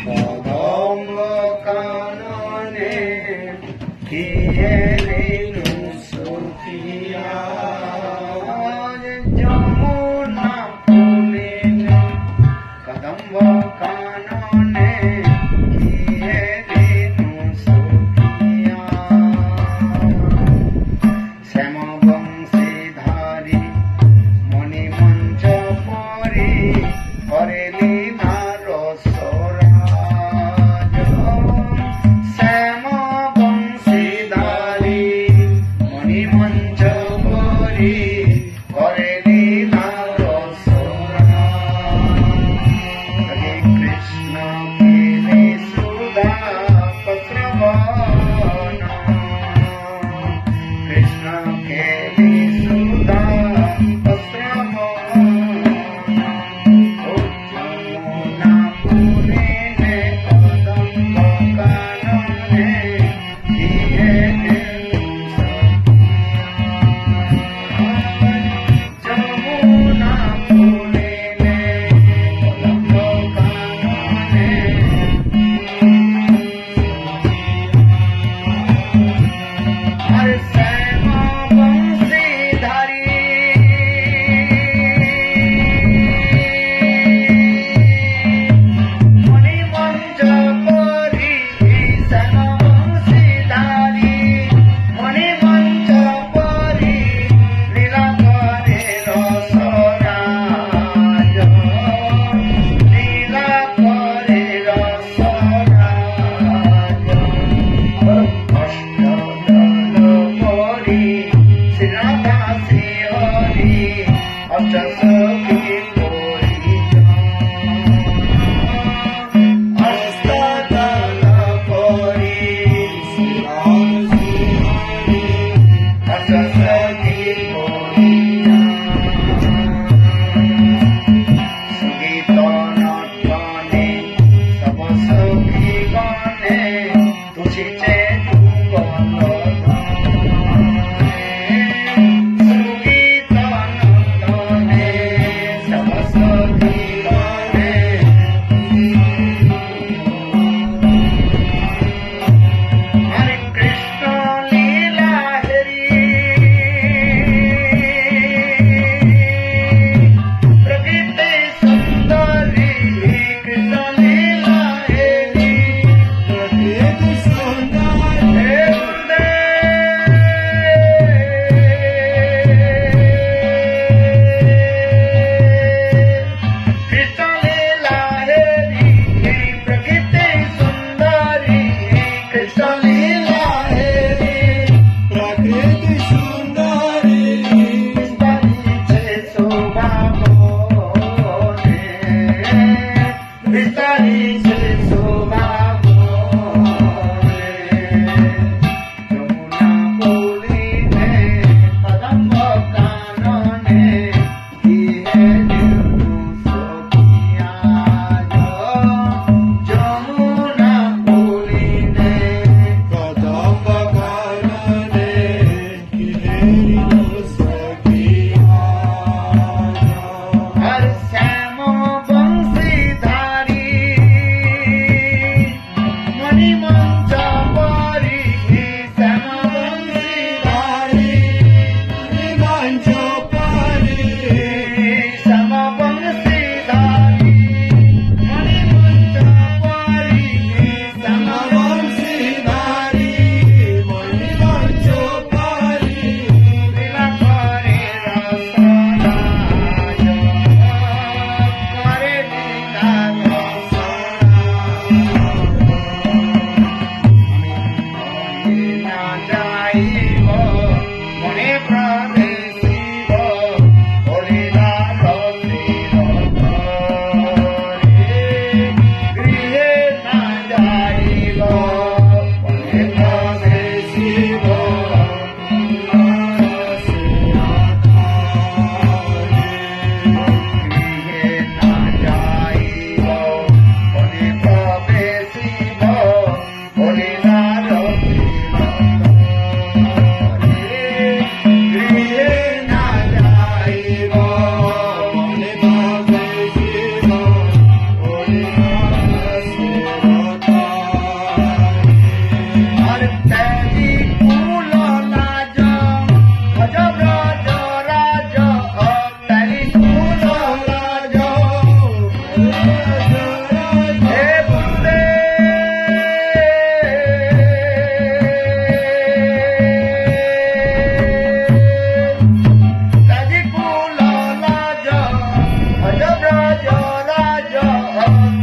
কদম কাননে কিয়ে রেণু সখিয়া যমুনা ফুলে কদম কাননে কিয়ে রেণু সখিয়া শ্যাম বংশীধারী মণিমঞ্চ পরে করেলি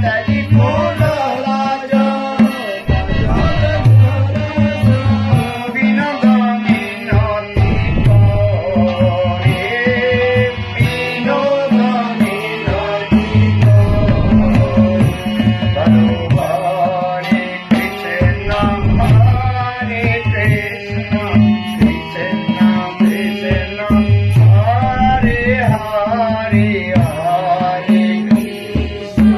ত্যাগী ফুল লাজ বিনোদ মিনতি করে বিনোদ মিনতি হরে কৃষ্ণ হরে কৃষ্ণ কৃষ্ণ কৃষ্ণ হরে হরে হরে Krishna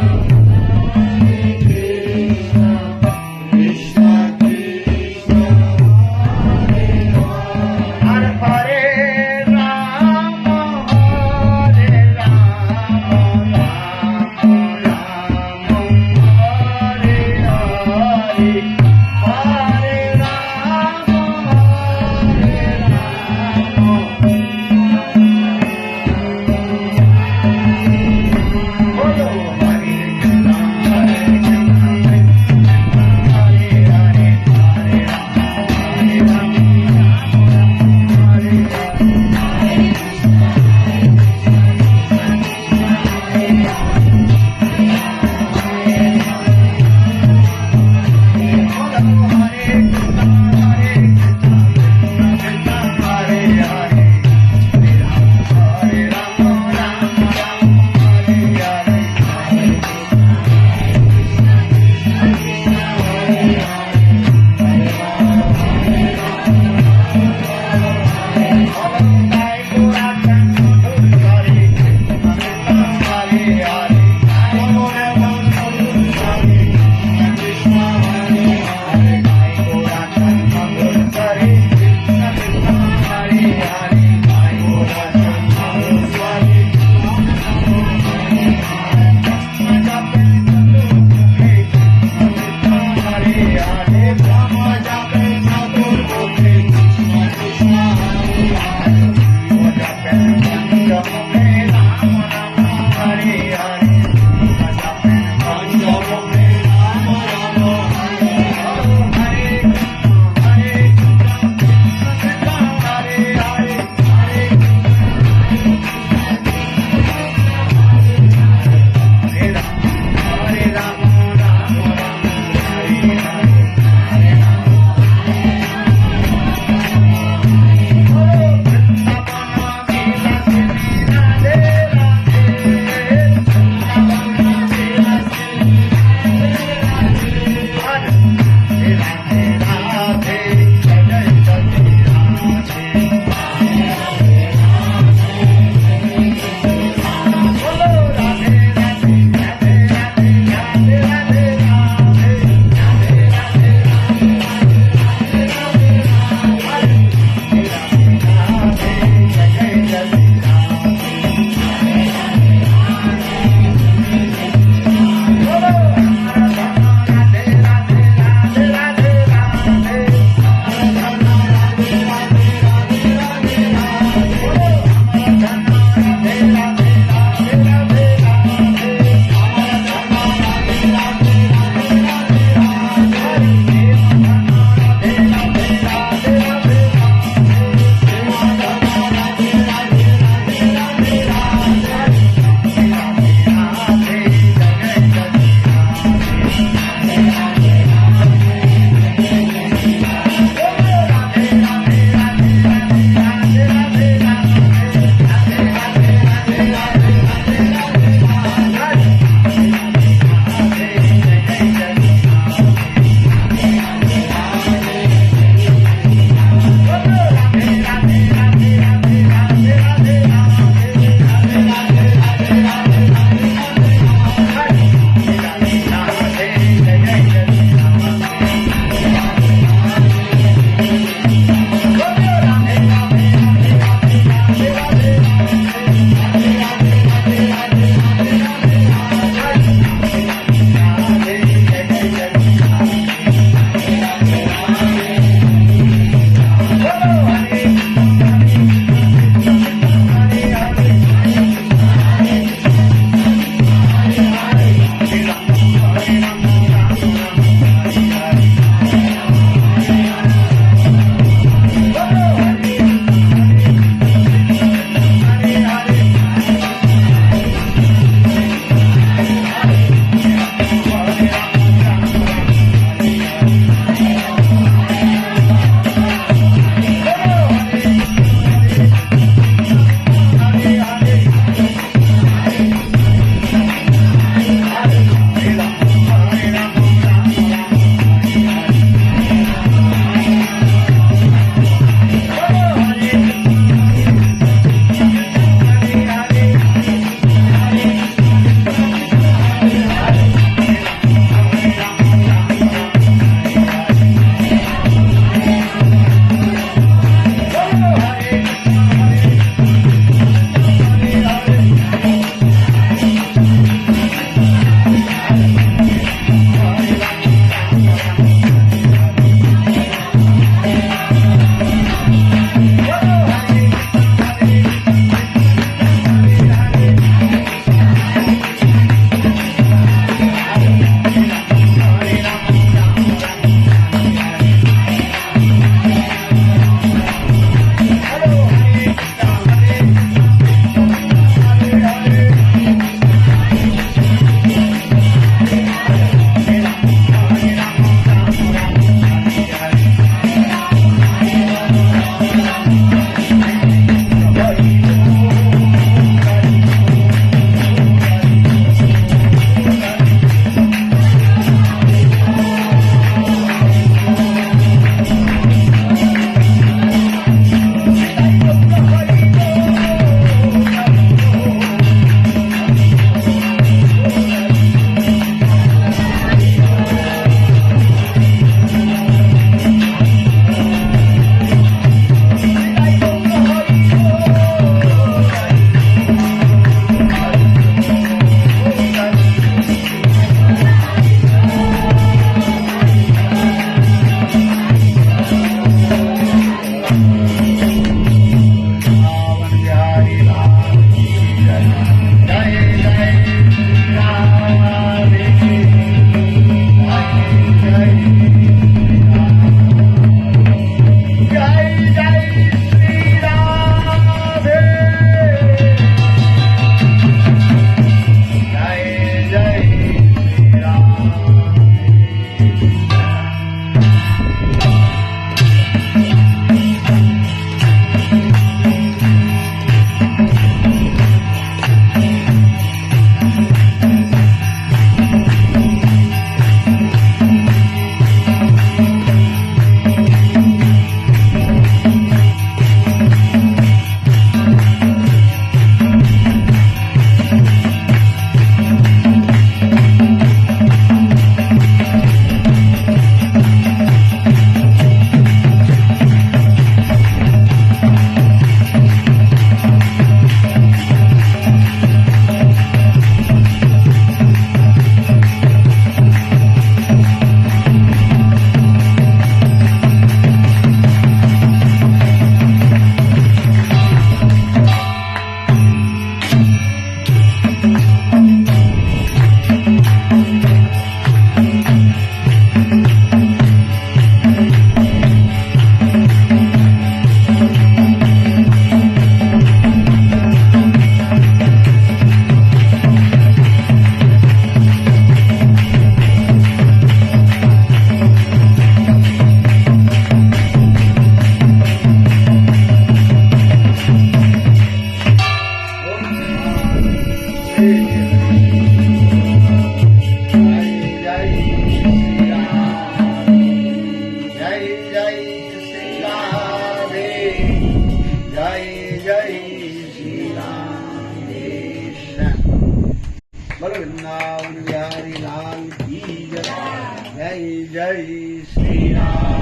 Jai Shri Ram.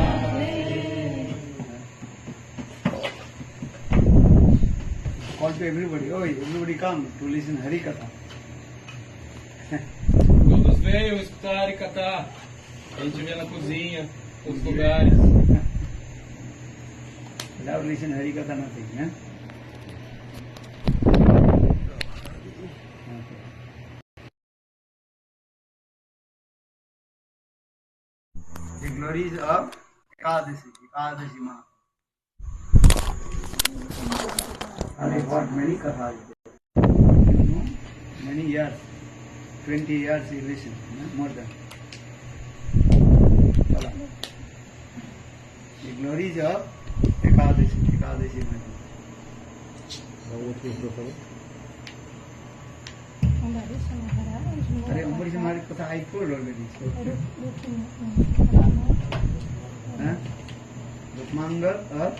Call to everybody. Oh, everybody come to listen Hari Katha. Todos venham escutar Harikatha. A gente vê na cozinha, nos lugares. Without listen Hari Katha, nothing. Yeah? The glories of Ekadashi Ma. I got many kathas. Many years, 20 years you listen, more than. The glories of Ekadashi Ma. अरे अम्बरीश हमारी कथा आई told already. Rukmangar और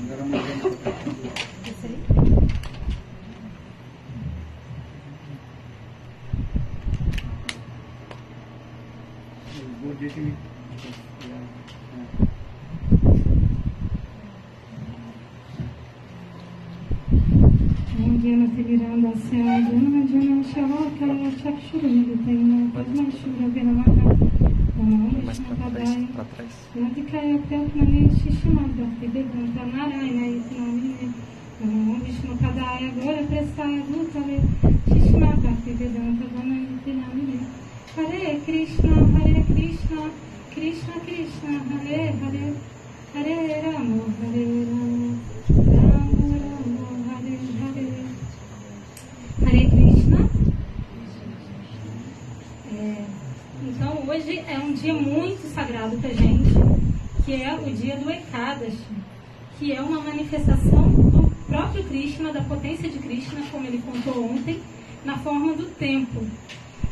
Dharamagyan. वो जैसे Jana Siviranda Jana Jana Shavaka Chakshurumilitana Padmashura Viramana Vishnu Padaya Nadikaya Pyatmani Shishimada Vedanta Narayana Isnamine Vishnu Padaya Glória Prestaya Bhutale Shishimada Vedanta Vanayutinamine Hare Krishna Krishna Krishna Hare Hare Hare Rama Hare Rama Rama Rama Hare Hare Hare Krishna. Então hoje é um dia muito sagrado para a gente, que é o dia do Ekadashi, que é uma manifestação do próprio Krishna, da potência de Krishna, como ele contou ontem, na forma do tempo.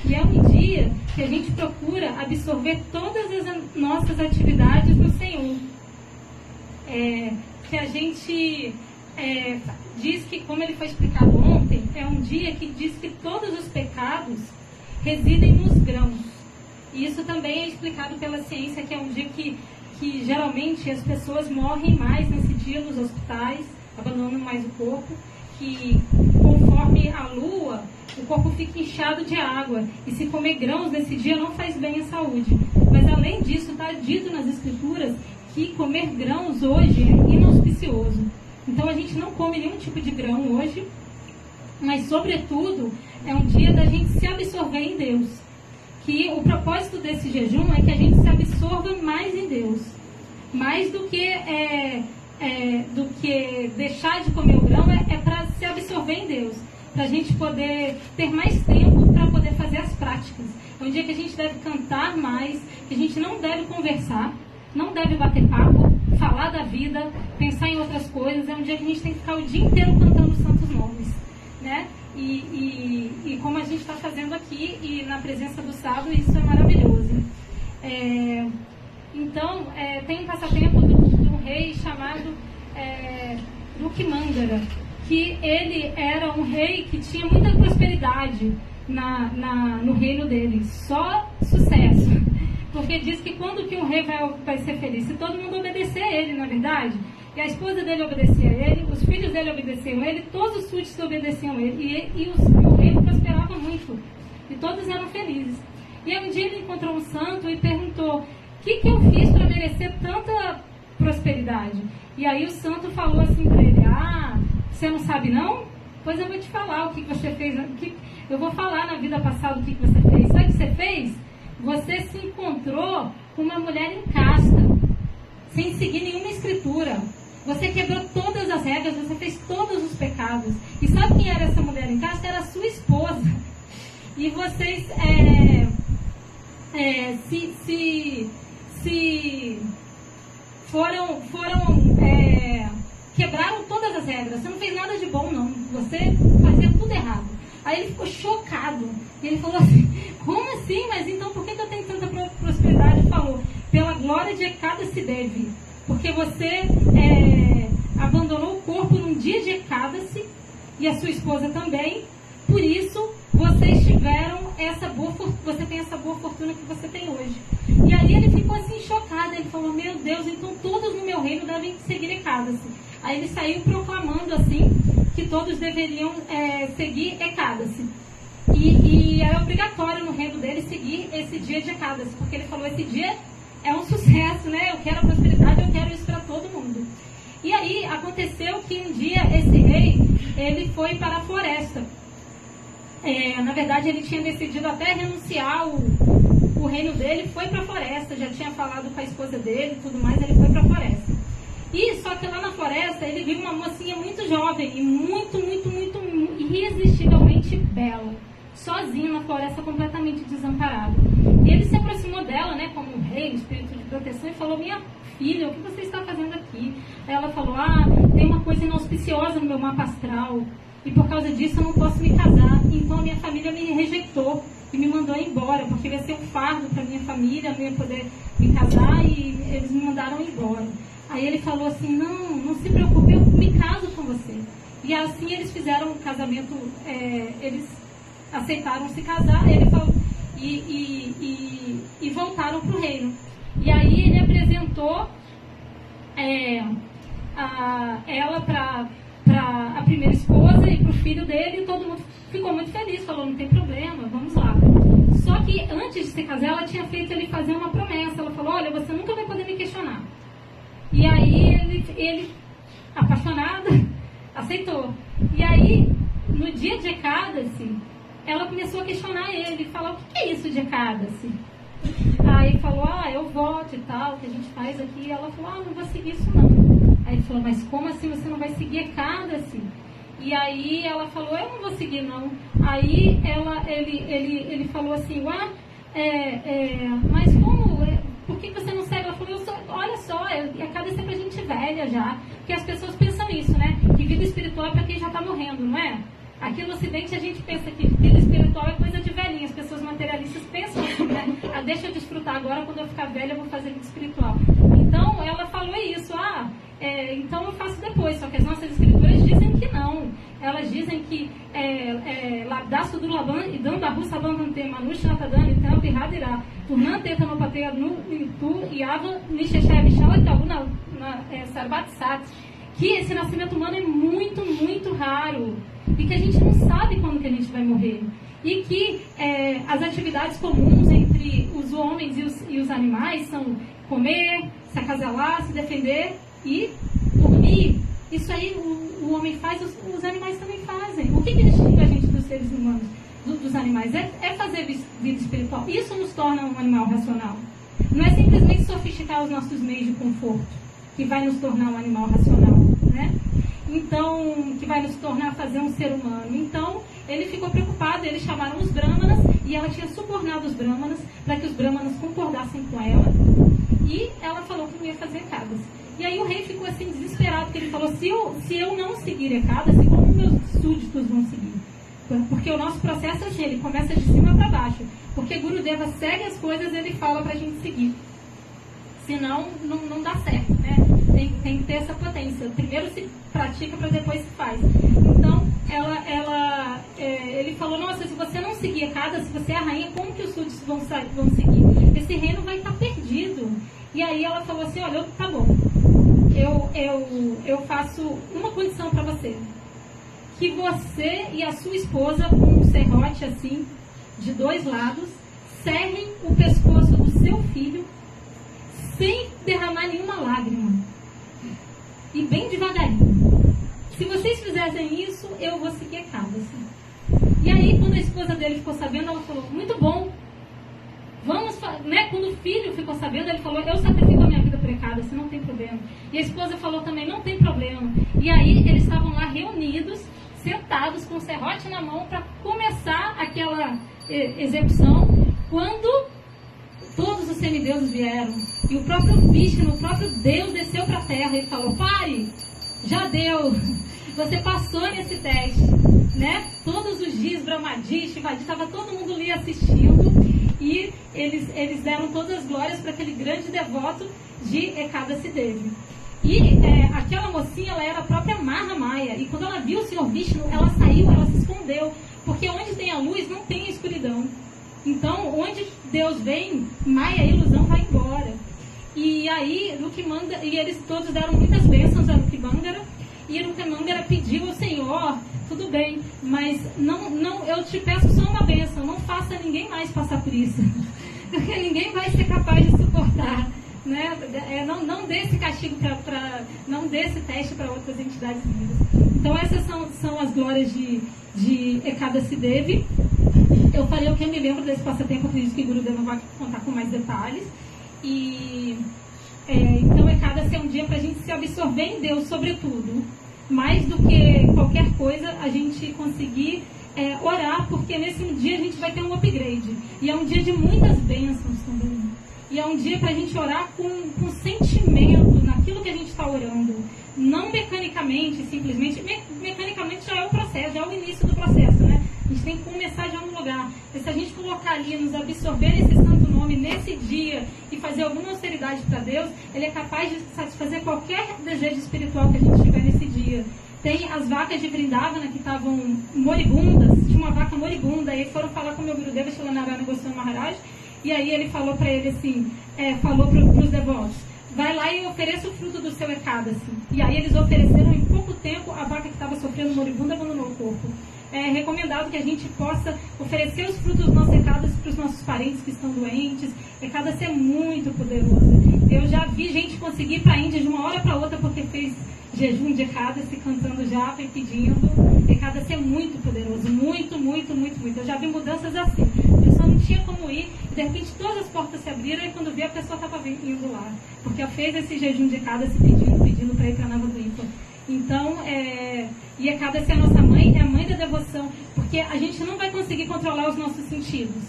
E é um dia que a gente procura absorver todas as nossas atividades no Senhor. Que a gente diz que, como ele foi explicado ontem, é um dia que diz que todos os pecados residem nos grãos. E isso também é explicado pela ciência, que é um dia que geralmente as pessoas morrem mais nesse dia nos hospitais, abandonam mais o corpo, que conforme a lua, o corpo fica inchado de água. E se comer grãos nesse dia não faz bem à saúde. Mas além disso, está dito nas escrituras que comer grãos hoje é inauspicioso. Então a gente não come nenhum tipo de grão hoje, mas sobretudo é um dia da gente se absorver em Deus. Que o propósito desse jejum é que a gente se absorva mais em Deus. Mais do que deixar de comer o grão, é para se absorver em Deus. Para a gente poder ter mais tempo para poder fazer as práticas. É um dia que a gente deve cantar mais, que a gente não deve conversar, não deve bater papo, falar da vida, pensar em outras coisas. É um dia que a gente tem que ficar o dia inteiro cantando os santos nomes, né? E como a gente está fazendo aqui, e na presença do sábado, isso é maravilhoso. Então, tem um passatempo de um rei chamado Rukmangara, que ele era um rei que tinha muita prosperidade no reino dele, só sucesso. Porque diz que quando que um rei vai ser feliz? Se todo mundo obedecer a ele, na verdade. E a esposa dele obedecia a ele, os filhos dele obedeciam a ele, todos os súditos obedeciam a ele. E o reino prosperava muito. E todos eram felizes. E aí um dia ele encontrou um santo e perguntou: o que eu fiz para merecer tanta prosperidade? E aí o santo falou assim para ele: você não sabe não? Pois eu vou te falar o que você fez. Eu vou falar na vida passada o que você fez. Sabe o que você fez? Você se encontrou com uma mulher em casta, sem seguir nenhuma escritura. Você quebrou todas as regras, você fez todos os pecados. E sabe quem era essa mulher em casta? Era a sua esposa. E vocês quebraram todas as regras. Você não fez nada de bom, não. Você fazia tudo errado. Aí ele ficou chocado. E ele falou assim: como assim? Mas então por que eu tenho tanta prosperidade? Ele falou: pela glória de Ekadasi Devi. Porque você abandonou o corpo num dia de Ekadasi, e a sua esposa também. Por isso, vocês tiveram você tem essa boa fortuna que você tem hoje. E aí ele ficou assim chocado, ele falou, meu Deus, então todos no meu reino devem seguir Ecádasi. Aí ele saiu proclamando assim, que todos deveriam seguir Ecádasi. E era obrigatório no reino dele seguir esse dia de Ecádasi, porque ele falou, esse dia é um sucesso, né? Eu quero a prosperidade, eu quero isso para todo mundo. E aí aconteceu que um dia esse rei, ele foi para a floresta. Na verdade ele tinha decidido até renunciar o reino dele, foi para a floresta, já tinha falado com a esposa dele e tudo mais, ele foi para a floresta. E só que lá na floresta ele viu uma mocinha muito jovem e muito irresistivelmente bela, sozinha na floresta, completamente desamparada. E ele se aproximou dela, né, como um rei, espírito de proteção, e falou, minha filha, o que você está fazendo aqui? Aí ela falou, tem uma coisa inauspiciosa no meu mapa astral, e por causa disso eu não posso me casar. Então a minha família me rejeitou e me mandou embora, porque ia ser um fardo para minha família, não ia poder me casar, e eles me mandaram embora. Aí ele falou assim, não se preocupe, eu me caso com você. E assim eles fizeram um casamento, eles aceitaram se casar, ele falou, e voltaram para o reino. E aí ele apresentou ela para a primeira esposa e para o filho dele, e todo mundo ficou muito feliz, falou, não tem problema, vamos lá. Só que antes de se casar, ela tinha feito ele fazer uma promessa, ela falou, olha, você nunca vai poder me questionar. E aí ele apaixonado, aceitou. E aí, no dia de Ecádasi, ela começou a questionar ele, falar, o que é isso de Ecádasi? Aí falou, eu voto e tal, o que a gente faz aqui. E ela falou, não vou seguir isso não. Aí ele falou, mas como assim você não vai seguir Ecádasi? E aí ela falou, eu não vou seguir não. Aí ele falou assim, mas como, por que você não segue? Ela falou, olha só, Ecádasi é pra gente velha já. Porque as pessoas pensam isso, né? Que vida espiritual é pra quem já tá morrendo, não é? Aqui no Ocidente a gente pensa que vida espiritual é coisa de velhinha. As pessoas materialistas pensam assim, né? Deixa eu desfrutar agora, quando eu ficar velha eu vou fazer vida espiritual. Então ela falou isso, então eu faço depois. Só que as nossas escrituras dizem que não. Elas dizem que Labdaço do Laban e dando a russa bandante, Manush Natadani, Tempo e Hadirá, Turnante Etanopateia no Tu e Ava Nishechai Bichala Itaúna Sarbat Sat. Que esse nascimento humano é muito, muito raro. E que a gente não sabe quando que a gente vai morrer. E que as atividades comuns entre os homens e os animais são comer, se acasalar, se defender e dormir. Isso aí o homem faz, os animais também fazem. O que distingue a gente dos seres humanos, dos animais? É fazer vida espiritual. Isso nos torna um animal racional. Não é simplesmente sofisticar os nossos meios de conforto que vai nos tornar um animal racional, né? Então, que vai nos tornar fazer um ser humano. Então, ele ficou preocupado, eles chamaram os brahmanas, e ela tinha subornado os brahmanas, para que os brahmanas concordassem com ela, e ela falou que não ia fazer Ecádasi. E aí o rei ficou assim desesperado, porque ele falou, se eu não seguir Ecádasi, como meus súditos vão seguir? Porque o nosso processo é assim, ele começa de cima para baixo, porque Gurudeva segue as coisas, ele fala para a gente seguir. Senão, não dá certo, né? Tem que ter essa potência. Primeiro se pratica para depois se faz. Então, ele falou, nossa, se você não seguir Ecádasi, se você é a rainha, como que os súditos vão seguir? Esse reino vai estar perdido. E aí ela falou assim, olha, tá bom, eu faço uma condição para você. Que você e a sua esposa, com um serrote assim, de 2 lados, serrem o pescoço do seu filho sem derramar nenhuma lágrima. E bem devagarinho. Se vocês fizessem isso, eu vou seguir Ecádasi. E aí, quando a esposa dele ficou sabendo, ela falou, muito bom. Vamos, né? Quando o filho ficou sabendo, ele falou, eu sacrifico a minha vida por Ecádasi, não tem problema. E a esposa falou também, não tem problema. E aí, eles estavam lá reunidos, sentados, com o serrote na mão, para começar aquela execução, quando todos os semideuses vieram. E o próprio Vishnu, o próprio Deus, desceu para a terra e falou, pare, já deu, você passou nesse teste, né? Todos os dias, Brahmadi, Shivadi, estava todo mundo ali assistindo, e eles deram todas as glórias para aquele grande devoto de Ecádasi Devi. E aquela mocinha, ela era a própria Mahamaya, e quando ela viu o Senhor Vishnu, ela saiu, ela se escondeu, porque onde tem a luz não tem a escuridão. Então, onde Deus vem, Maia, a ilusão vai embora. E aí, Lukimangara, e eles todos deram muitas bênçãos a Lukimangara, e Lukimangara pediu ao Senhor, tudo bem, mas não, eu te peço só uma bênção, não faça ninguém mais passar por isso, porque ninguém vai ser capaz de suportar, né? Não dê esse castigo não dê esse teste para outras entidades vivas. Então essas são as glórias de Ekadasi Devi. Eu falei o que eu me lembro desse passatempo, acredito que o Gurudeva vai contar com mais detalhes. E então Ekadasi é um dia para a gente se absorver em Deus, sobretudo. Mais do que qualquer coisa, a gente conseguir orar, porque nesse dia a gente vai ter um upgrade. E é um dia de muitas bênçãos também. E é um dia para a gente orar com sentimento naquilo que a gente está orando. Não mecanicamente, simplesmente. Mecanicamente já é o processo, já é o início do processo, né? A gente tem que começar de algum lugar. Mas se a gente colocar ali, nos absorver nesse santo nome, nesse dia, e fazer alguma austeridade para Deus, Ele é capaz de satisfazer qualquer desejo espiritual que a gente tiver nesse dia. Tem as vacas de Vrindavana que estavam moribundas, tinha uma vaca moribunda, e foram falar com o meu Gurudeva Shilanarayana Goswami Maharaj, e aí ele falou para ele assim, falou para os devotos, vai lá e ofereça o fruto do seu Ekadasi. E aí eles ofereceram, em pouco tempo, a vaca que estava sofrendo moribunda abandonou o corpo. É recomendado que a gente possa oferecer os frutos do nosso Ekadasi para os nossos parentes que estão doentes. Ekadasi é muito poderoso. Eu já vi gente conseguir ir para a Índia de uma hora para outra porque fez jejum de Ekadasi, cantando japa e pedindo. Ekadasi é muito poderoso, muito, muito, muito, muito. Eu já vi mudanças assim. A pessoa não tinha como ir, e de repente todas as portas se abriram, e quando vi a pessoa estava indo lá. Porque ela fez esse jejum de Ekadasi pedindo para ir para Navadvipa. Então, e Ekadasi é a nossa mãe, é a mãe da devoção, porque a gente não vai conseguir controlar os nossos sentidos.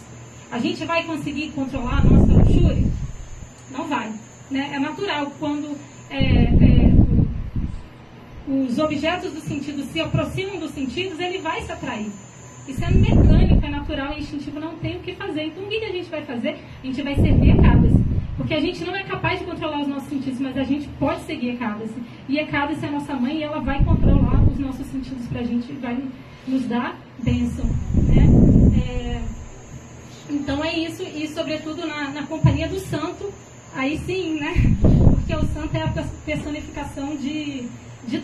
A gente vai conseguir controlar a nossa luxúria? Não vai. Né? É natural, quando os objetos dos sentidos se aproximam dos sentidos, ele vai se atrair. Isso é mecânico, é natural, é instintivo, não tem o que fazer. Então, o que a gente vai fazer? A gente vai servir Ekadasi. Porque a gente não é capaz de controlar os nossos sentidos, mas a gente pode seguir Ekadasi. E Ekadasi é a nossa mãe, e ela vai controlar os nossos sentidos para a gente, vai nos dar bênção. Né? Então é isso, e sobretudo na companhia do santo, aí sim, né? Porque o santo é a personificação de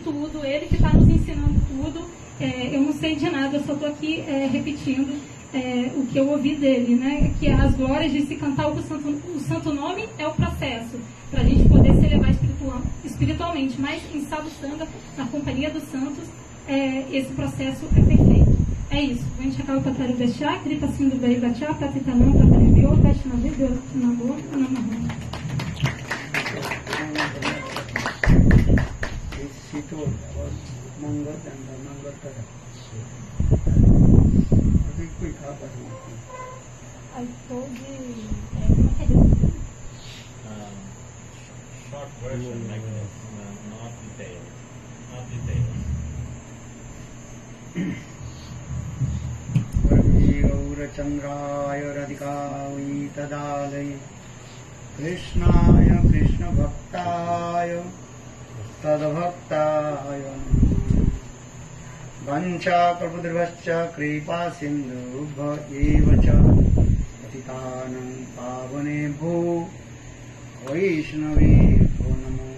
tudo, ele que está nos ensinando tudo. Eu não sei de nada, eu só estou aqui repetindo o que eu ouvi dele, né? Que as glórias de se cantar o santo nome é o processo, para a gente poder se elevar espiritualmente, mas em sadhusanga, na companhia dos santos, esse processo é perfeito. É isso. A gente acaba para o Veshá, Kripa Sindhu Bhai Bachá, Tatitanam, Tatarivyo, Vaishnavi, Namo, Namo. I told you, short version like this, not detailed. Not detailed. Gaurachandraya Radhikavi Tadalaya Krishnaya Krishna Bhaktaya Tadbhaktaya Vancha Kalpadrivascha Kripa Sindhubha Evacha Patitanam Pavanebho Vaishnavebho Namo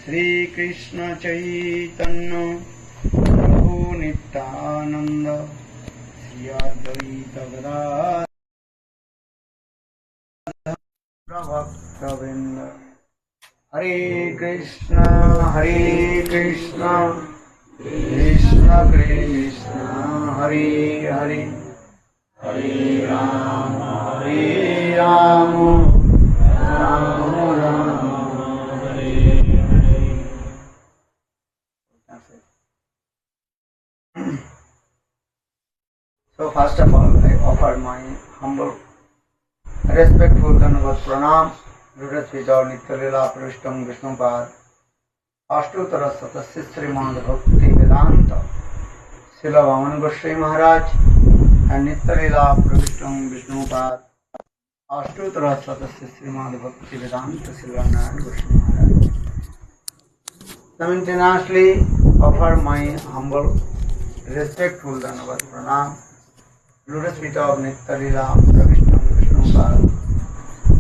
Sri Krishna Chaitanya Prabhu Nityananda Sri Advaita Gadadhara Bhaktavinda Hare Krishna Krishna Krishna Hare Hare Hare Rama Rama Rama Hare Hare. So first of all, I offer my humble, respectful Dhanavad Pranam Rudat Vijay Nityalila Prishtam Vishnupad Ashtutara Satasya Srimad Bhakti Vedanta Srila Vaman Goswami Maharaj and Nityalila Prishtam Vishnupad Ashtutara Satasya Srimad Bhakti Vedanta Srila Narayan Goswami Maharaj. Simultaneously offer my humble, respectful Dhanavad Pranam lotus feet of Nitya Leela Vishnu Pad,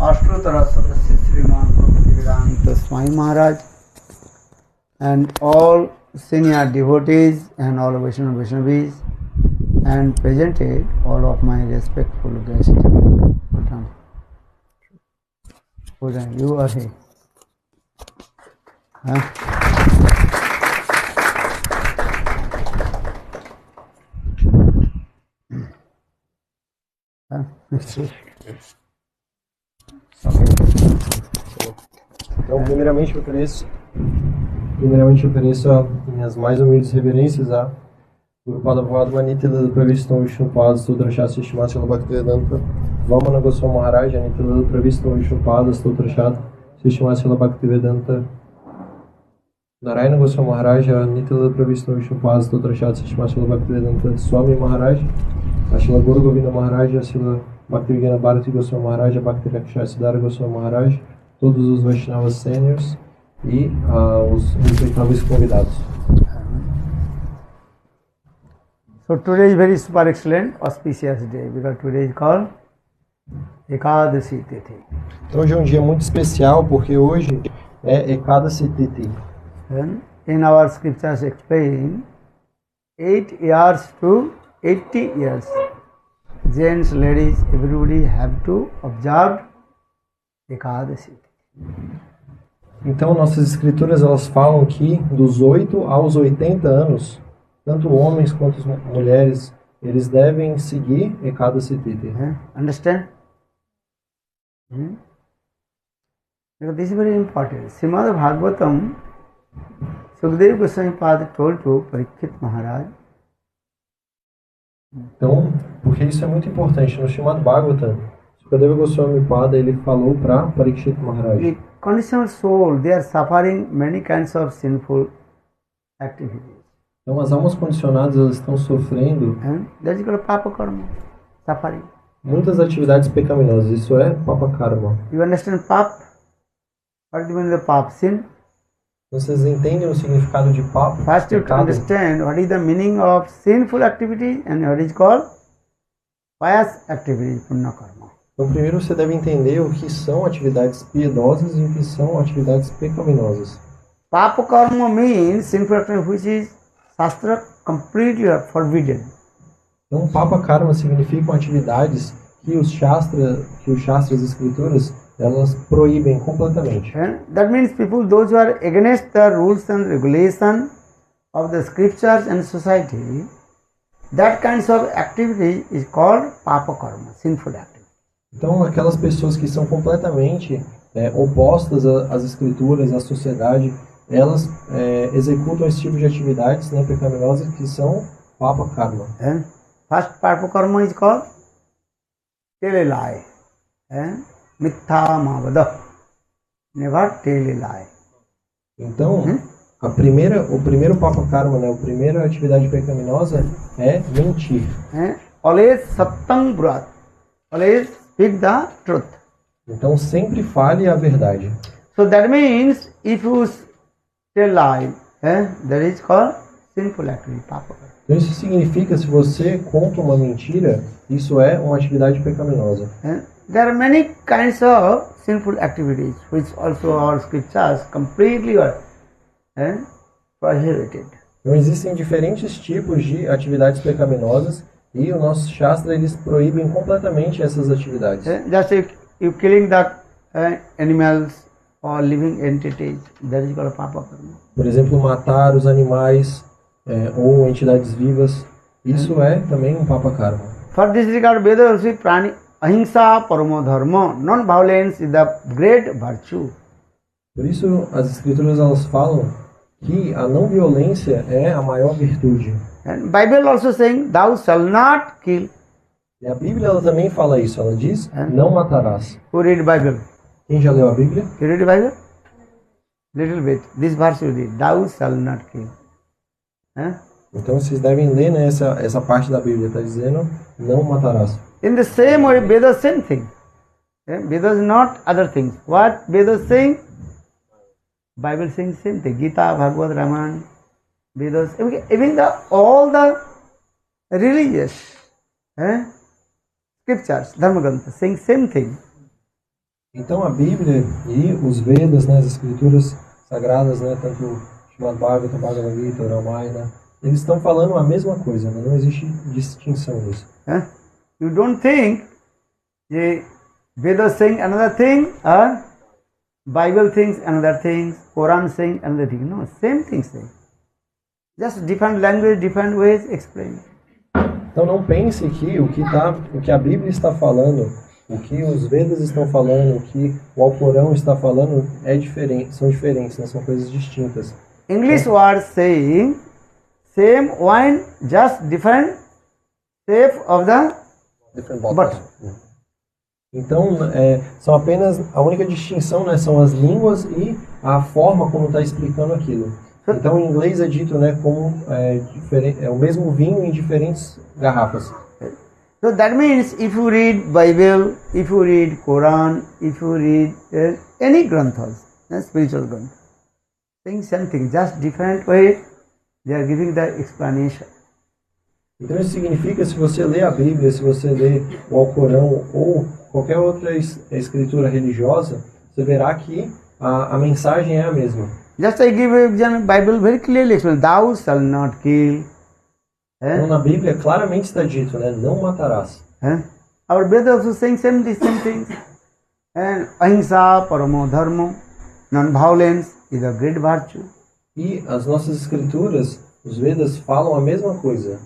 Ashtotara Sadasya Sriman Prabhupada Swami Maharaj, and all senior devotees and all Vaishnavis, and presented all of my respectful guests. Bhutan, you are here. Então, primeiramente eu ofereço minhas mais humildes reverências a Guru Pada Bhagavad Nitya Pravishtam Vishnu Pada Stotra Shat Sishmat Srila Bhaktivedanta Vamana Goswami Maharaj Nitya Pravishtam Vishnu Pada Stotra Shat Sishmat Srila Bhaktivedanta Narayana Goswami Maharaj Nitya Pravishtam Vishnu Pada Stotra Shat Sishmat Srila Bhaktivedanta Swami Maharaj Srila Guru Govinda Maharaj Srila Bhaktivinoda Bharati Goswami Maharaj Bhakti Rakshasiddhara Goswami Maharaj, todos os Vaishnavas seniors e os respeitáveis convidados. So today is very super excellent, auspicious day, because today is called Ekadasi Tithi. Então hoje é um dia muito especial porque hoje é Ekadasi Tithi. And in our scriptures explain 8 years to 80 years. Gents, ladies, everybody have to observe Ekadasi. Então nossas escrituras elas falam que dos 8 aos 80 anos, tanto homens quanto mulheres, eles devem seguir Ekadasi Tithi. Understand? Because this is very important. Srimad Bhagavatam, Sukadeva Goswami Pada told to Parikshit Maharaj. Então, porque isso é muito importante, no Srimad Bhagavatam, Sukadeva Goswami Pada ele falou para Parikshit Maharaj. The conditional soul, they are suffering many kinds of sinful activities. Então, as almas condicionadas elas estão sofrendo That is called papa karma, suffering. muitas atividades pecaminosas. Isso é Papa Karma. You understand pap? What is the meaning of pap? Sin? Vocês entendem o significado de Papa? First you have to Pecado? understand what is the meaning of sinful activity and what is called pious activity, punya karma. Então, primeiro você deve entender o que são atividades piedosas e o que são atividades pecaminosas. Papa karma means sinful activity which is Shastra completely forbidden. Então, Papa Karma significam atividades que os Shastras, as escrituras, elas proíbem completamente. And that means people, those who are against the rules and regulation of the scriptures and society, that kinds of activity is called papa karma, sinful activity. Então, aquelas pessoas que são completamente opostas às escrituras, à sociedade, elas executam esse tipo de atividades pecaminosas que são Papa Karma. And first papa karma is called tell a lie. Mitha mavada. Never tell a lie. Então, o primeiro Papa Karma, a primeira atividade pecaminosa é mentir. Always satyam brat. Always speak the truth. Então, sempre fale a verdade. So that means if you tell lie, that is called sinful activity, papa karma. Então, isso significa, se você conta uma mentira, isso é uma atividade pecaminosa. There are many kinds of sinful activities which also our scriptures completely are prohibited. Então, existem diferentes tipos de atividades pecaminosas e o nosso Shastra eles proíbem completamente essas atividades. Just if you killing the animals or living entities, that is called papa karma. Por exemplo, matar os animais ou entidades vivas, isso é também um Papa Karma. For this regard, Veda also prani ahimsa paramo dharma. Non-violence is the great virtue. Por isso, as escrituras elas falam que a não violência é a maior virtude. And Bible also saying, thou shalt not kill. E a Bíblia ela também fala isso, ela diz, não matarás. Who read Bible? Quem já leu a Bíblia? You read Bible? Little bit. This verse you read, thou shalt not kill. Então vocês devem ler essa parte da Bíblia, está dizendo, não matarás. In the same way, Veda same thing. Veda is not other things. What Veda is saying? Bible saying same thing. Gita, Bhagavad, Ramayana, Vedas, even all the religious scriptures, Dharma Grantha, saying same thing. Então a Bíblia e os Vedas, né, as escrituras sagradas, né, tanto o Srimad Bhagavatam, Bhagavad Gita, o Ramayana, eles estão falando a mesma coisa, né? Não existe distinção nisso. You don't think the Vedas saying another thing or Bible thinks another thing, Quran saying another thing. No, same thing saying. Just different language, different ways explained. Então não pense que o que a Bíblia está falando, o que os Vedas estão falando, o que o Alcorão está falando é diferente, são diferentes, né? São coisas distintas. English words saying same wine, just different shape of the Different bottle. Então, são apenas, a única distinção, né, são as línguas e a forma como está explicando aquilo. Então, em inglês é dito, né, como é o mesmo vinho em diferentes garrafas. So that means if you read Bible, if you read Quran, if you read any granthas, spiritual granthas, saying something, just different way, they are giving the explanation. Então isso significa, se você lê a Bíblia, se você lê o Alcorão ou qualquer outra escritura religiosa, você verá que a mensagem é a mesma. Just I give a Bible very clearly explained, thou shalt not kill. Então na Bíblia claramente está dito, né, não matarás. Our Vedas also saying same things. And ahimsa, paramo dharma, non-violence is a great virtue. E as nossas escrituras, os Vedas falam a mesma coisa,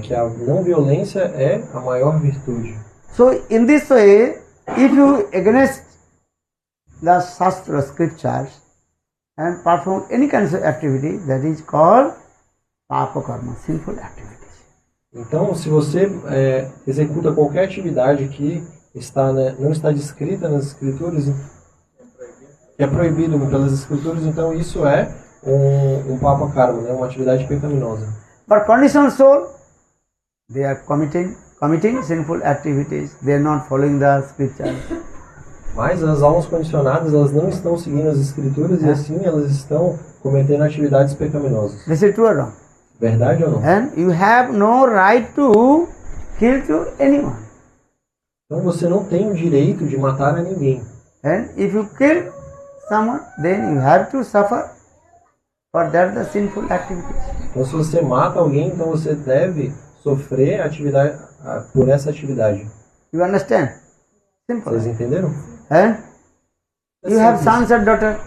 que a não violência é a maior virtude. So in this way, if you against the Shastra scriptures and perform any kind of activity, that is called papa karma, sinful activities. Então, se você executa qualquer atividade que está, né, não está descrita nas escrituras, que é proibido pelas escrituras, então isso é um papa karma, né, uma atividade pecaminosa. But conditional soul, they are committing sinful activities. They are not following the scriptures. Mas as almas condicionadas, elas não estão seguindo as escrituras e assim elas estão cometendo atividades pecaminosas. This is true or wrong? Verdade ou não? And you have no right to kill to anyone. Então você não tem o direito de matar a ninguém. And if you kill someone, then you have to suffer for that the sinful activities. Então se você mata alguém, então você deve sofrer por essa atividade. You understand? Simple. Vocês entenderam? And you have sons and daughters.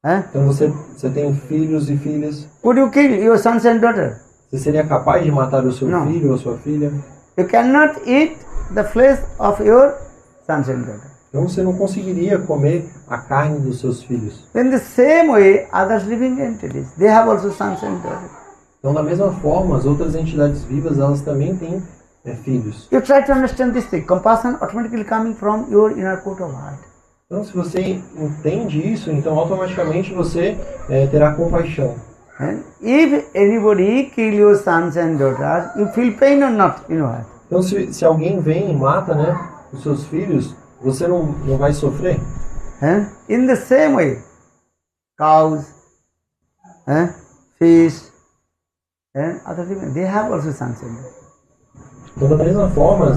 Então você tem filhos e filhas. Would you kill your sons and daughters? Você seria capaz de matar o seu Não. filho ou sua filha? You cannot eat the flesh of your sons and daughters. Então você não conseguiria comer a carne dos seus filhos. In the same way, others living entities, they have also sons and daughters. Então da mesma forma, as outras entidades vivas, elas também têm filhos. You try to understand this thing. Compassion automatically coming from your inner court of heart. Então se você entende isso, então automaticamente você terá compaixão. And if anybody kill your sons and daughters, you feel pain or not in your heart? Então se alguém vem e mata, né, os seus filhos, você não vai sofrer? In the same way, cows, fish, and other things, they have also sons and daughters. Então da mesma forma,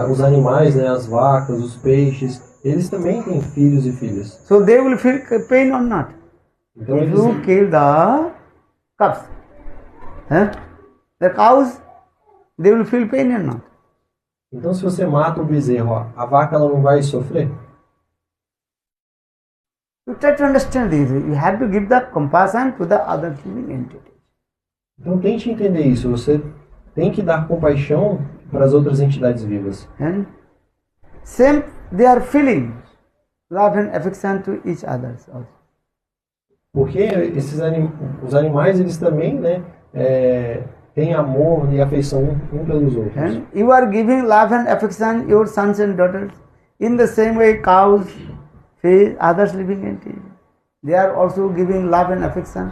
os animais, né, as vacas, os peixes, eles também têm filhos e filhas. So they will feel pain or not? Então If eles, you kill the calves, the cows, they will feel pain or not? então se você mata o bezerro, a vaca ela não vai sofrer? You try to understand this. You have to give the compassion to the other living entities. Então tente entender isso. Você tem que dar compaixão para as outras entidades vivas. And same, they are feeling love and affection to each other also. Porque os animais, eles também, né, têm amor e afeição um pelos outros. And you are giving love and affection your sons and daughters. In the same way, cows, fish, others living entities, they are also giving love and affection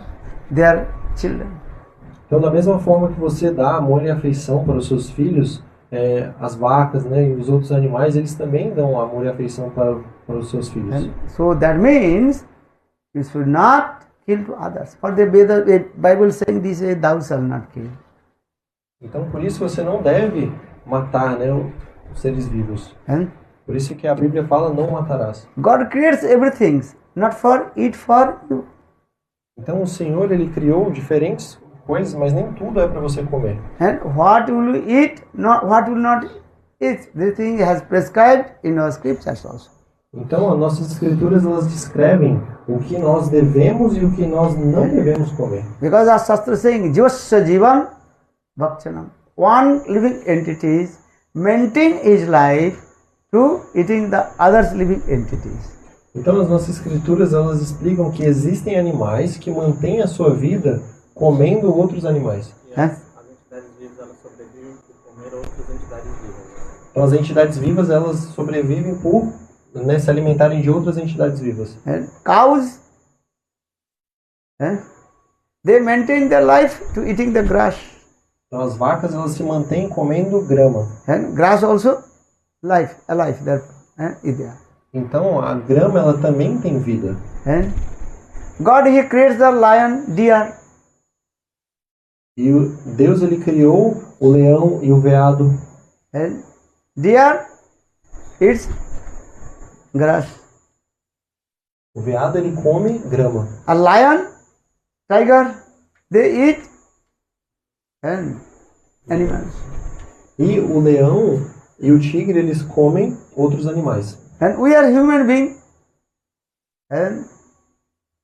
their children. Então, da mesma forma que você dá amor e afeição para os seus filhos, as vacas, né, e os outros animais, eles também dão amor e afeição para os seus filhos. And so that means you should not kill to others. For the Bible saying this, thou shalt not kill. Então, por isso você não deve matar, né, os seres vivos. And Por isso que a Bíblia fala não matarás. God creates everything, not for it for you. Então o Senhor, ele criou diferentes coisas, mas nem tudo é para você comer. And what will you eat, not what will not eat. This thing has prescribed in our scriptures also. Então as nossas escrituras, elas descrevem o que nós devemos e o que nós não devemos comer. Because our Shastra is saying, Jivasya Jivan Bhakshanam. One living entity maintain his life through eating the others living entities. Então as nossas escrituras, elas explicam que existem animais que mantêm a sua vida comendo outros animais. Huh? As entidades vivas, elas sobrevivem por comer outras entidades vivas. Então as entidades vivas, elas sobrevivem por, né, se alimentarem de outras entidades vivas. And cows, they maintain their life to eating the grass. Então as vacas, elas se mantêm comendo grama. And grass also life, alive, therefore, is there. Então a grama, ela também tem vida. And God, He creates the lion, deer. E Deus, ele criou o leão e o veado. And deer eats grass. O veado, ele come grama. A lion, tiger, they eat and animals. E o leão e o tigre, eles comem outros animais. And we are human beings, and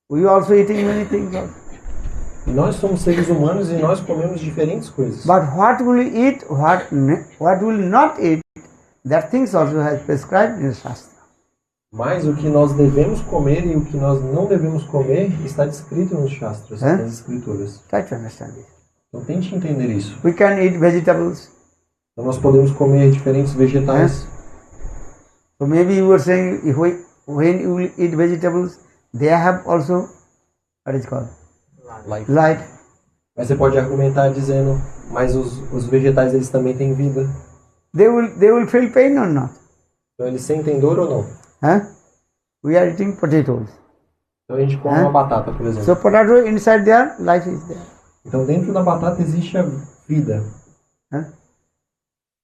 we also eating many things also. E nós somos seres humanos e nós comemos diferentes coisas. But what will we eat, what will not eat, that things also has prescribed in the Shastra. Mas o que nós devemos comer e o que nós não devemos comer está descrito nos Shastras, nas escrituras. Try to understand it. Então tente entender isso. We can eat vegetables. Então nós podemos comer diferentes vegetais. So maybe you were saying when you will eat vegetables, they have also, what is called? Life. Mas você pode argumentar dizendo, mas os vegetais, eles também têm vida. They will feel pain or not? Então eles sentem dor ou não? We are eating potatoes. Então a gente come uma batata, por exemplo. So potato inside there, life is there. Então dentro da batata existe a vida.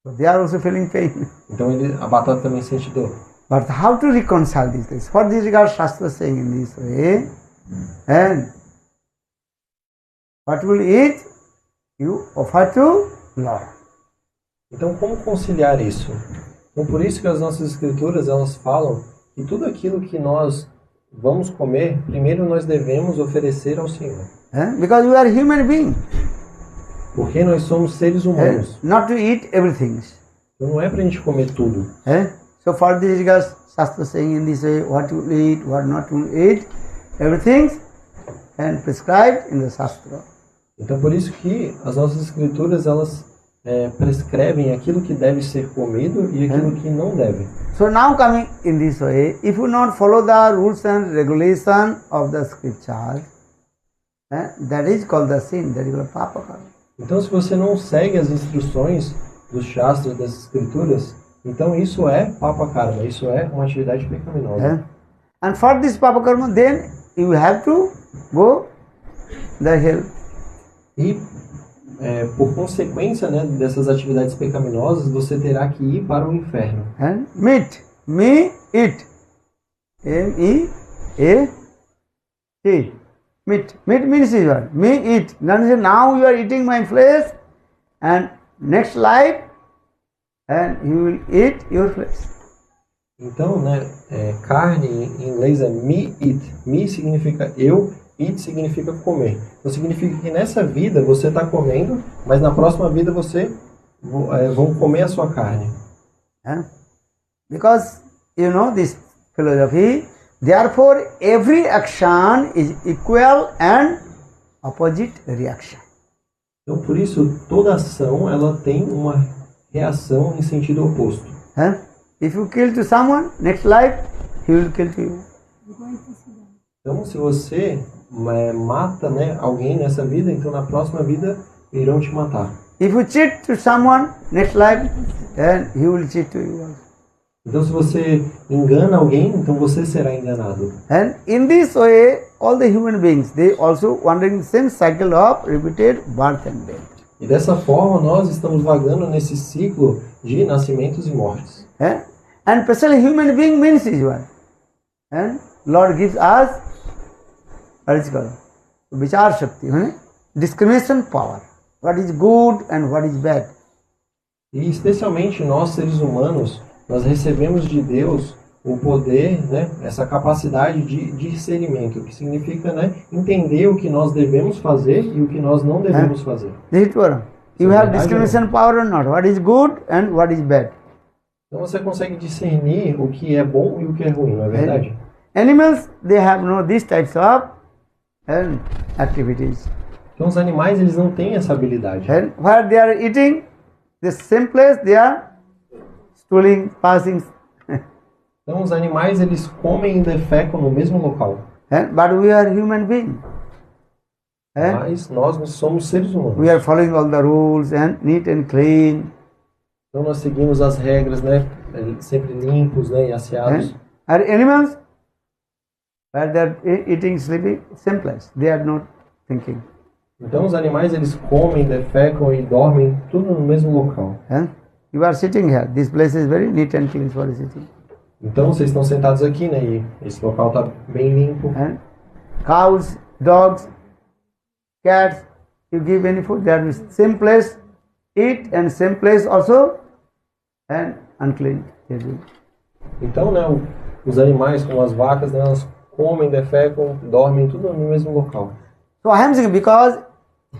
So they are also feeling pain. Então a batata também sente dor. But how to reconcile these things? What this regard Shastra is saying in this way? And what will eat, you offer to Lord. Então como conciliar isso? Então por isso que as nossas escrituras, elas falam que tudo aquilo que nós vamos comer, primeiro nós devemos oferecer ao Senhor. Because we are human beings. Porque nós somos seres humanos. Not to eat everything. Então não é pra gente comer tudo. So for this regard Shastra is saying in this way, what to eat, what not to eat, everything and prescribed in the Shastra. Então por isso que as nossas escrituras, elas prescrevem aquilo que deve ser comido e aquilo que não deve. So now coming in this way, if you not follow the rules and regulation of the scriptures, that is called the sin, that is called papa karma. Então se você não segue as instruções dos Shastras, das escrituras, então isso é papa karma, isso é uma atividade pecaminosa. And for this papa karma, then you have to go the hell. E por consequência, né, dessas atividades pecaminosas, você terá que ir para o inferno. Meat, me eat, M-E-A-T. Meat means what? Me eat. Now you are eating my flesh, and next life, and you will eat your flesh. Então, né, carne em inglês é me eat. Me significa eu, eat significa comer. Então significa que nessa vida você está comendo, mas na próxima vida você vão comer a sua carne. Because you know this philosophy, therefore every action is equal and opposite reaction. Então por isso toda ação ela tem uma reação em sentido oposto. If you kill to someone, next life he will kill to you. Então se você mata, né, alguém nessa vida, então na próxima vida irão te matar. If you cheat to someone, next life, then he will cheat to you also. Então se você engana alguém, então você será enganado. And in this way, all the human beings, they also wandering the same cycle of repeated birth and death. E dessa forma nós estamos vagando nesse ciclo de nascimentos e mortes. And especially human being means is what? Lord gives us, what is called? Vichar Shakti, discrimination power. What is good and what is bad. E especialmente nós, seres humanos, nós recebemos de Deus o poder, né, essa capacidade de discernimento, que significa, né, entender o que nós devemos fazer e o que nós não devemos fazer. You have discrimination power or not? What is good and what is bad. Então você consegue discernir o que é bom e o que é ruim, não é verdade? Animals, they have no these types of activities. Então os animais, eles não têm essa habilidade. And where they are eating, the same place they are stooling, passing. Então os animais, eles comem e defecam no mesmo local. But we are human beings. Mas nós somos seres humanos. We are following all the rules and neat and clean. Então nós seguimos as regras, né, sempre limpos, né, e asseados. Are animals, where they are eating, sleeping, same place. They are not thinking. Então os animais, eles comem, defecam e dormem tudo no mesmo local. You are sitting here. This place is very neat and clean for sitting. Então vocês estão sentados aqui, né? E esse local está bem limpo. Cows, dogs, cats, you give any food, they are in same place, eat and same place also, and unclean. Então, né? Os animais, como as vacas, né? Elas comem, defecam, dormem tudo no mesmo local. So I am saying because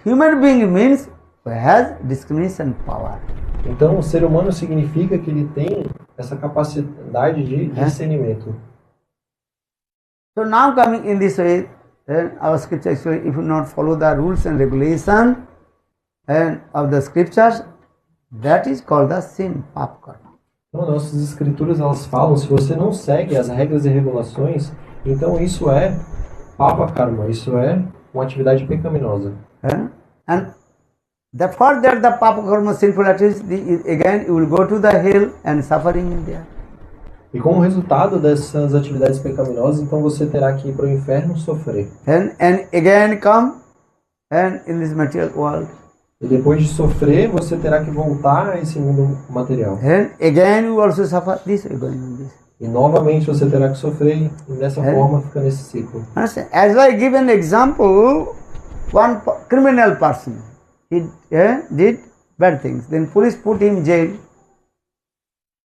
human being means has discrimination power. Então, o ser humano significa que ele tem essa capacidade de discernimento. So now coming in this way, our scripture actually, if you not follow the rules and regulations of the scriptures, that is called the sin, pap karma. Então, nossas escrituras, elas falam, se você não segue as regras e regulações, então isso é papa karma, isso é uma atividade pecaminosa. And for that the papa karma sinful activity, again you will go to the hell and suffering in there. E como resultado dessas atividades pecaminosas, então você terá que ir para o inferno sofrer. And again come and in this material world. E depois de sofrer, você terá que voltar a esse mundo material. And again you also suffer this, going on this. E novamente você terá que sofrer e dessa forma fica nesse ciclo. Understand? As I give an example, one criminal person, he did bad things. Then police put him in jail.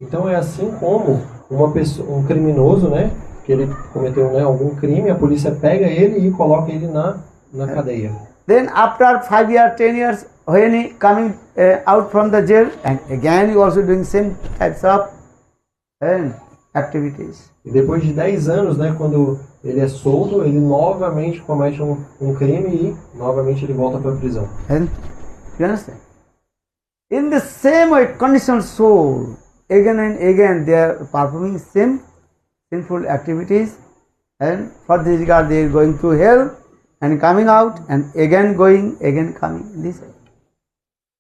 Então é assim como uma pessoa, um criminoso, né, que ele cometeu, né, algum crime, a polícia pega ele e coloca ele na cadeia. Then after 5 years, 10 years, when he coming out from the jail, and again you also doing same types of activities. E depois de 10 anos, né, quando ele é solto, ele novamente comete um crime e novamente ele volta para a prisão. And you understand? In the same way, conditioned soul, again and again they are performing same sinful activities, and for this regard they are going to hell and coming out and again going, again coming. This way.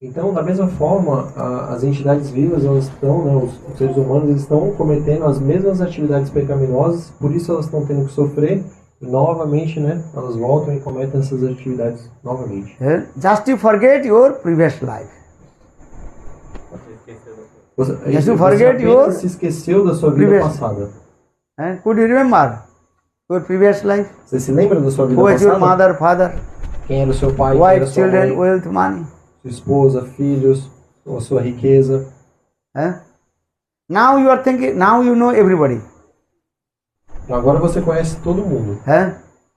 Então, da mesma forma, as entidades vivas, elas estão, né, os seres humanos, eles estão cometendo as mesmas atividades pecaminosas, por isso elas estão tendo que sofrer, e novamente, né, elas voltam e cometem essas atividades novamente. Just to forget your previous life. Você se esqueceu da sua vida passada. And could you remember your previous life? Você se lembra da sua vida Who was your passada? mother, father, Quem era o seu pai, quem era wife, sua children, mãe, wealth, money? sua esposa, filhos, a sua riqueza. Now you are thinking, now you know everybody. Agora você conhece todo mundo.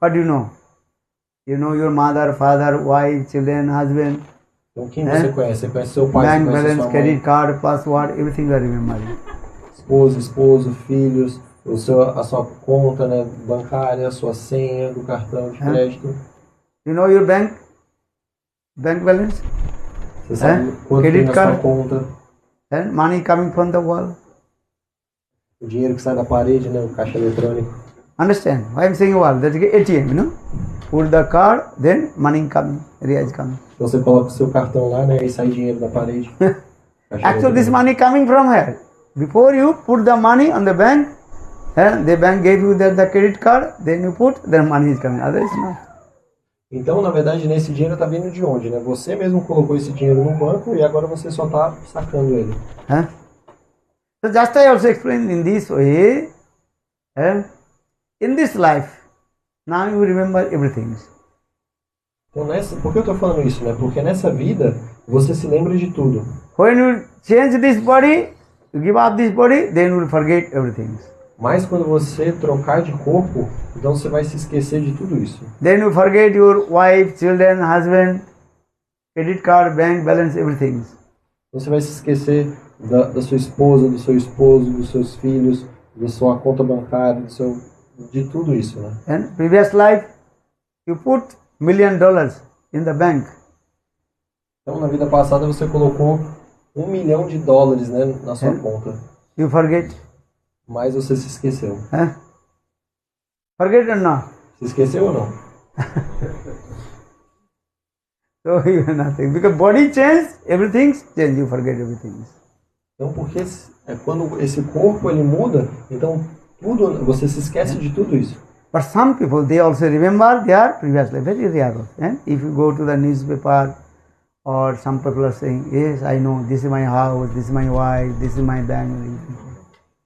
What do you know? You know your mother, father, wife, children, husband, Então quem você conhece? Você conhece seu pai, bank você conhece balance, sua mãe, credit card, password, everything you are remembering. esposa, esposo, filhos, a sua conta, né, bancária, a sua senha do cartão de crédito. You know your bank balance? Você sabe quanto tem Credit na card? sua conta, And money coming from the wall. o dinheiro que sai da parede, né, o caixa eletrônico. Understand? Why I'm saying wall? That's ATM, you know? Put the card, then money coming, real coming. Então você coloca o seu cartão lá, né, e sai dinheiro da parede. Caixa Actually, this eletrônico. money coming from here. Before you put the money on the bank, the bank gave you the credit card, then you put, then money is coming. Otherwise, no. Então, na verdade, nesse dinheiro está vindo de onde, né? Você mesmo colocou esse dinheiro no banco e agora você só está sacando ele. Huh? So just I also explained in this way, in this life, now you remember everything. Então, por que eu estou falando isso, né? Porque nessa vida, você se lembra de tudo. When you change this body, you give up this body, then you will forget everything. Mas quando você trocar de corpo, então você vai se esquecer de tudo isso. Then you forget your wife, children, husband, credit card, bank balance, everything. Você vai se esquecer da sua esposa, do seu esposo, dos seus filhos, da sua conta bancária, de tudo isso, né? And previous life, you put $1 million in the bank. Então, na vida passada, você colocou $1 milhão, né, na sua conta. You forget. Mas você se esqueceu. Huh? Forget or not? Se esqueceu ou não? So you have nothing. Because body change, everything change, you forget everything. Então, porque quando esse corpo ele muda, então tudo, você se esquece de tudo isso. But some people, they also remember their previous life, very rare. If you go to the newspaper, or some people are saying, yes, I know, this is my house, this is my wife, this is my bank.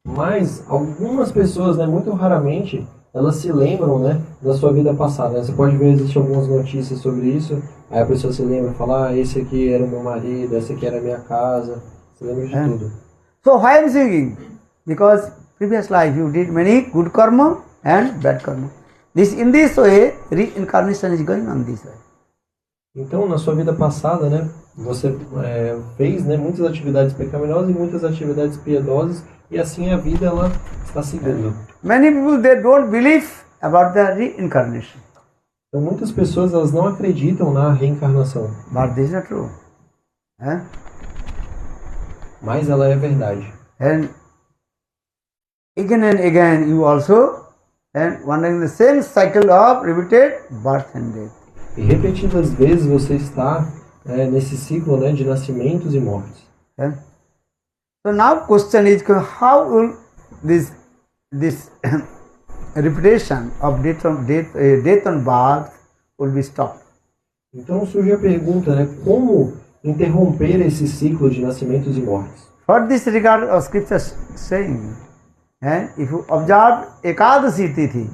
Mas algumas pessoas, né, muito raramente, elas se lembram, né, da sua vida passada. Você pode ver, existem algumas notícias sobre isso, aí a pessoa se lembra e fala, esse aqui era o meu marido, essa aqui era a minha casa, se lembra de tudo. So why I'm singing? Because previous life you did many good karma and bad karma. In this way, reincarnation is going on this way. Então, na sua vida passada, né, você fez, né, muitas atividades pecaminosas e muitas atividades piedosas, e assim a vida ela está seguindo. Many people, they don't believe about the reincarnation. Então, muitas pessoas elas não acreditam na reencarnação. But this is not true. Mas ela é verdade. And again you also wondering the same cycle of repeated birth and death. E repetidas vezes você está nesse ciclo, né, de nascimentos e mortes. So now question is, how will this repetition of death and birth will be stopped? Então surge a pergunta, né, como interromper esse ciclo de nascimentos e mortes? For this regard, our scriptures saying, if you observe Ekadasi Tithi,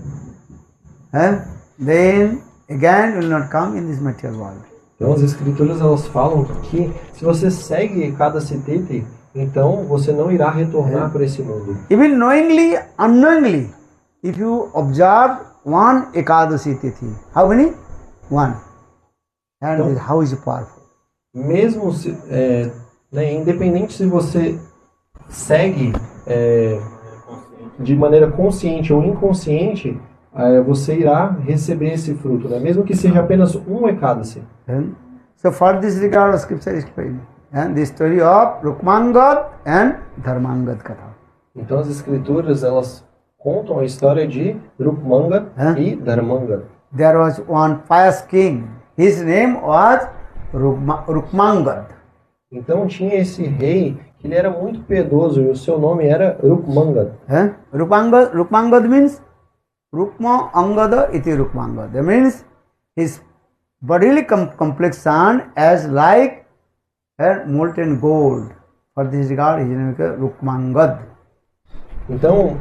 then again you will not come in this material world. Então as escrituras elas falam que se você segue cada Tithi, então você não irá retornar para esse mundo. Even knowingly, unknowingly, if you observe one Ekadasi Tithi, how many? One. And Então, how is it powerful? Mesmo se, né, independente se você segue de maneira consciente ou inconsciente, você irá receber esse fruto, né? Mesmo que seja apenas um Ekadasi. So for this regard, scripture is explained. And the story of Rukmangad and Dharmangad Katha. Então as escrituras elas contam a história de Rukmangad e Dharmangad. There was one pious king. His name was Rukmangad. Então tinha esse rei que ele era muito piedoso e o seu nome era Rukmangad. Rukmangad means Rukma Angada iti Rukmangad. That means his bodily complexion as like molten gold. For this regard, his name is Rukmangad. Então,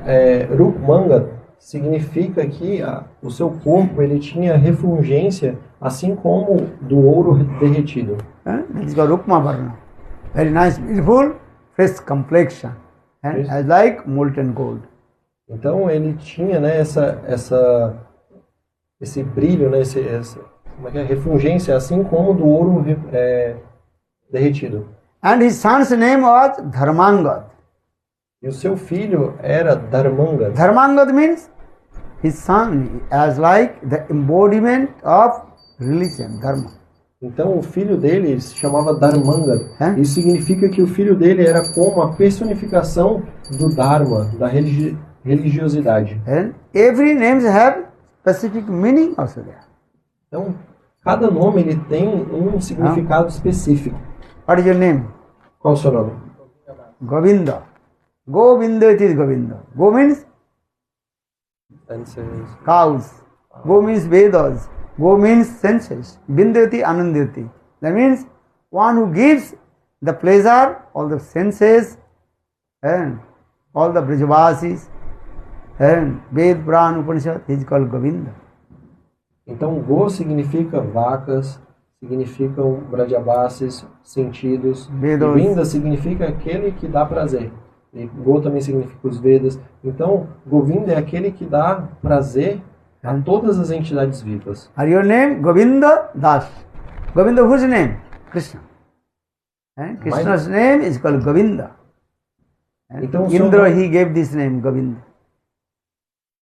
Rukmangad significa que o seu corpo ele tinha refulgência assim como do ouro derretido. That is called Rukma Varna. Very nice, beautiful, fresh complexion. And as like molten gold. Então ele tinha, né, esse brilho, né, como é que é? Refulgência assim como do ouro derretido. And his son's name was Dharmangad. E o seu filho era Dharmangad. Dharmangad means his son as like the embodiment of religion, dharma. Então o filho dele se chamava Dharmangad. Isso significa que o filho dele era como a personificação do Dharma, da religiosidade. And every names have specific meaning also there. Então cada nome ele tem um significado específico. What is your name? Qual é o seu nome? Govinda. Govinda, it is Govinda. Go means cows. Go means Vedas. Go means senses. Bindati anandati. That means one who gives the pleasure, all the senses, and all the Brajavasis, and Ved, Pran, Upanishad, he is called Govinda. Então, go significa vacas, significam Brajavasis, sentidos. Vedas. Govinda significa aquele que dá prazer. E go também significa os Vedas. Então, Govinda é aquele que dá prazer a todas as entidades vivas. Are your name Govinda Das? Govinda, whose name? Krishna. And Krishna's name is called Govinda. And Então, seu Indra, nome- he gave this name, Govinda.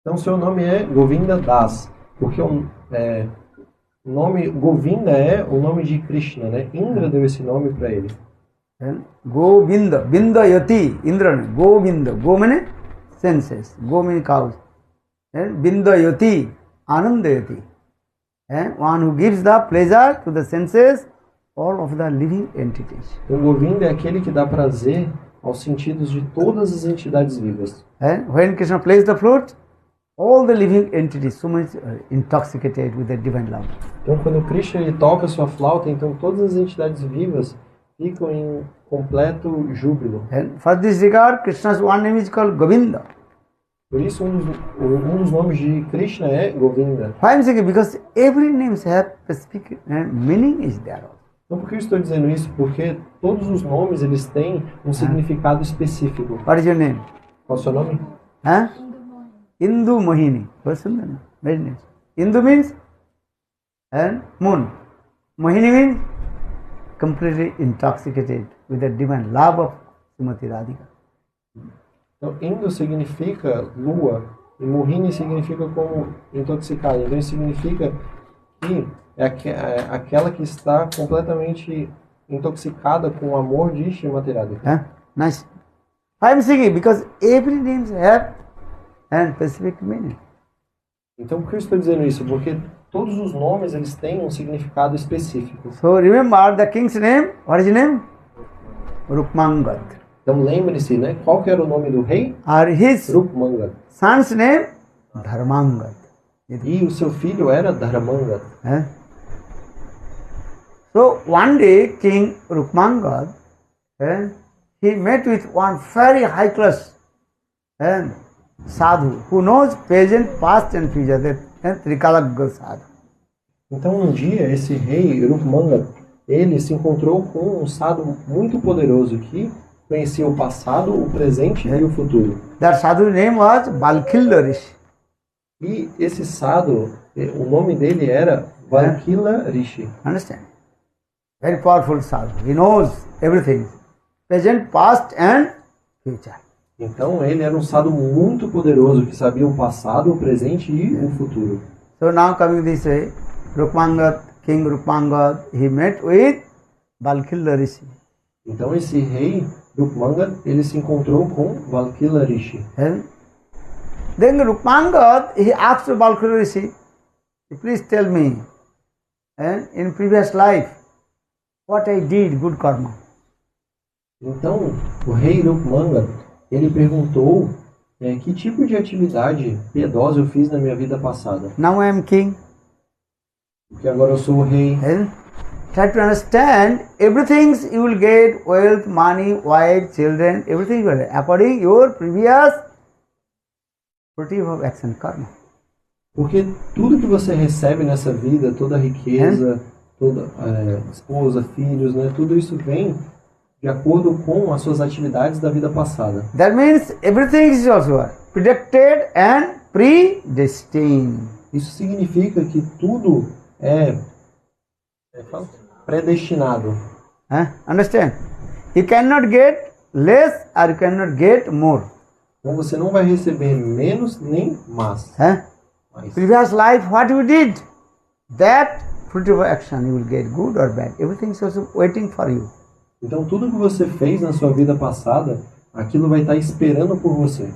Então, seu nome é Govinda Das, porque o nome Govinda é o nome de Krishna, né? Indra deu esse nome para ele. And Govinda, Binda Yati, Indra, Govinda, Go means senses, Go means cows. And Binda Yati, Ananda Yati. And one who gives the pleasure to the senses, all of the living entities. Então, Govinda é aquele que dá prazer aos sentidos de todas as entidades vivas. And when Krishna plays the flute, all the living entities so much intoxicated with the divine love. Então, quando Krishna ele toca sua flauta, então todas as entidades vivas ficam em completo júbilo. And for this regard, Krishna's one name is called Govinda. Por isso, um dos nomes de Krishna é Govinda. Why I'm saying? Because every name has specific meaning is there. Então, por que eu estou dizendo isso? Porque todos os nomes eles têm um significado específico. What is your name? Qual é o seu nome? Huh? Indu Mohini. What's your name? Very nice. Indu means and moon. Mohini means completely intoxicated with the divine love of Srimati Radhika. Então, Indo significa lua e Mohini significa como intoxicado. Então, isso significa que é aquela que está completamente intoxicada com o amor de Srimati Radhika. Huh? Nice. Why I'm saying? Because every name have and specific meaning. Então, por que eu estou dizendo isso? Porque todos os nomes eles têm um significado específico. So remember the king's name. What is his name? Rukmangad. Então, lembre-se, né? Qual que era o nome do rei? Or his Rukmangad. son's name? Dharmangad. E o seu filho era Dharmangad. Eh? So one day King Rukmangad, he met with one very high class sadhu who knows present, past and future, that Trikalagga sadhu. Então, um dia, esse rei Rukmangad, ele se encontrou com um sadhu muito poderoso que conhecia o passado, o presente e o futuro. That sadhu's name was Balkila Rishi. E esse sadhu, o nome dele era Valkila Rishi. Understand? Very powerful sadhu. He knows everything, present, past and future. Então, ele era um sadhu muito poderoso que sabia o passado, o presente e o futuro. So now coming this way, Rukmangad, King Rukmangad, he met with Balkila Rishi. Então, esse rei Rukmangad, ele se encontrou com Valkila Rishi. And then Rukmangad, he asked Balkila Rishi, please tell me, in previous life, what I did, good karma. Então, o rei Rukmangad, ele perguntou que tipo de atividade piedosa eu fiz na minha vida passada. Now I am king. Porque agora eu sou o rei. And try to understand, everything you will get, wealth, money, wife, children, everything you will get, according your previous fruitive of action, karma. Porque tudo que você recebe nessa vida, toda a riqueza, toda esposa, filhos, né, tudo isso vem de acordo com as suas atividades da vida passada. That means everything is also what? Predicted and predestined. Isso significa que tudo é predestinado. Understand? You cannot get less or you cannot get more. Então você não vai receber menos nem mais. Mais. Previous life, what you did, that fruitive action you will get, good or bad. Everything is also waiting for you. Então tudo que você fez na sua vida passada, aquilo vai estar esperando por você.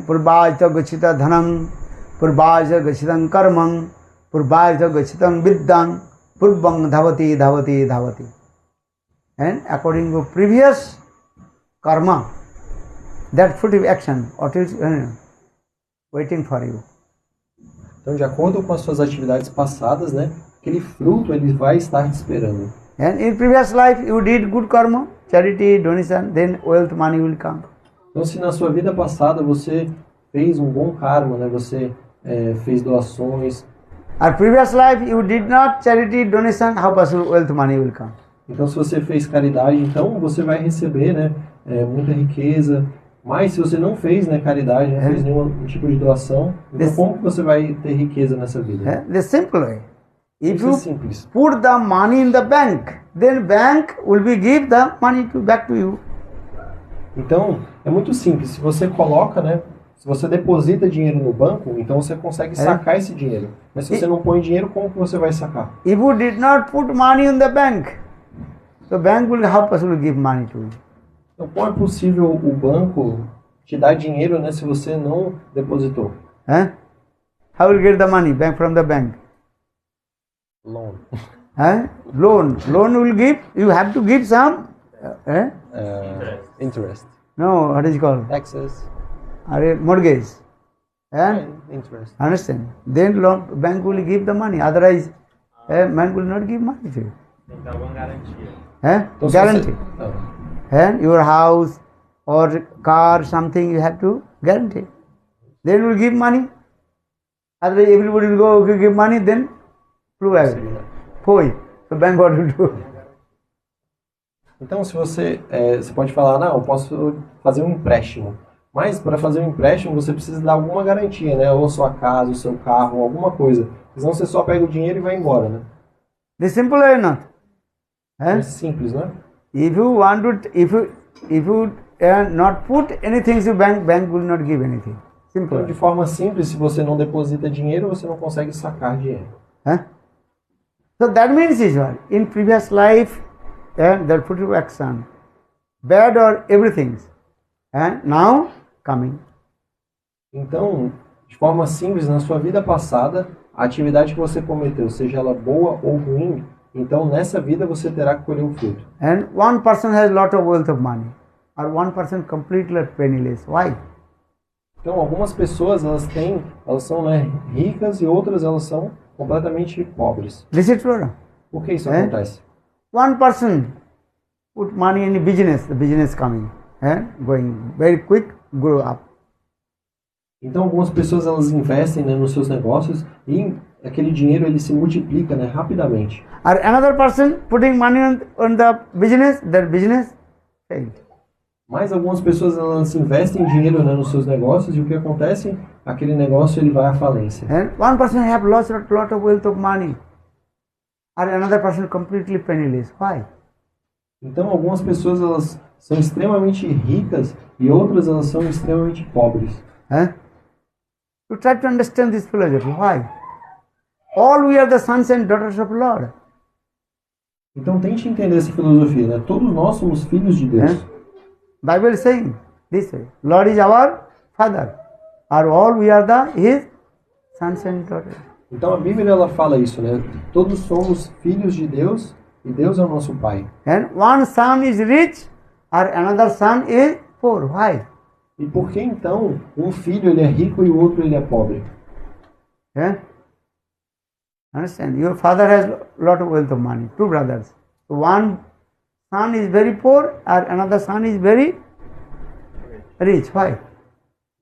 Purvajta gachita dhanam, purvajta gachitam karmam, purvajta gachitam viddam, purvang dhavati dhavati dhavati. And according to previous karma, that fruitive action, what is waiting for you. Então, de acordo com as suas atividades passadas, né, aquele fruto ele vai estar te esperando. And in previous life you did good karma, charity, donation, then wealth, money will come. Então, se na sua vida passada você fez um bom karma, né, você fez doações. Or previous life you did not charity, donation, how possible wealth, money will come? Então, se você fez caridade, então você vai receber, né, muita riqueza. Mas se você não fez, né, caridade, não fez nenhum tipo de doação, então como que você vai ter riqueza nessa vida? The simple way. If Isso é you simples. put the money in the bank, then bank will be give the money back to you. Então, é muito simples. Se você coloca, né, se você deposita dinheiro no banco, então você consegue sacar esse dinheiro. Mas se você não põe dinheiro, como que você vai sacar? If you did not put money in the bank, the bank will how possible give money to you? Então, como é possível o banco te dar dinheiro, né, se você não depositou? How will get the money back from the bank? Loan. Loan. Loan will give. You have to give some. Interest. No, what is it called? Taxes. Mortgage. Interest. Understand? Then loan, bank will give the money. Otherwise, bank will not give money to you. Então, uma garantia. Então, se Guarantee. você- Your house or car, something you have to guarantee. Then will give money. Otherwise, everybody will go give money. Then, foi. So bank what will do? Então, se você pode falar, não, eu posso fazer um empréstimo. Mas para fazer um empréstimo, você precisa dar alguma garantia, né? Ou sua casa, o seu carro, alguma coisa. Senão você só pega o dinheiro e vai embora, né? The simple or not? É simples, né? If you want to, if you not put anything to bank, bank will not give anything. Simple. Então, de forma simples, se você não deposita dinheiro, você não consegue sacar dinheiro. So that means is what? In previous life, that put to action, bad or everything, now coming. Então, de forma simples, na sua vida passada, a atividade que você cometeu, seja ela boa ou ruim, então nessa vida você terá que colher o fruto. And one person has lot of wealth of money, or one person completely penniless. Why? Então, algumas pessoas elas são, né, ricas e outras elas são completamente pobres. This is true. Por que isso acontece? One person put money in business, the business coming, going very quick, grow up. Então, algumas pessoas elas investem, né, nos seus negócios e aquele dinheiro ele se multiplica, né, rapidamente. Or another person putting money on the business, their business failed. Mas algumas pessoas elas investem dinheiro, né, nos seus negócios e o que acontece? Aquele negócio ele vai à falência. And one person have lost a lot of wealth of money, or another person completely penniless. Why? Então, algumas pessoas elas são extremamente ricas e outras elas são extremamente pobres. You try to understand this philosophy. Why? All we are the sons and daughters of Lord. Então, tente entender essa filosofia, né? Todos nós somos filhos de Deus. Bible is saying this way: Lord is our Father, or all we are His sons and daughters. Então, a Bíblia ela fala isso, né? Todos somos filhos de Deus e Deus é o nosso Pai. And one son is rich, or another son is poor. Why? E por que então um filho ele é rico e o outro ele é pobre? Understand? Your father has lot of wealth of money. Two brothers. One son is very poor, or another son is very rich. Why?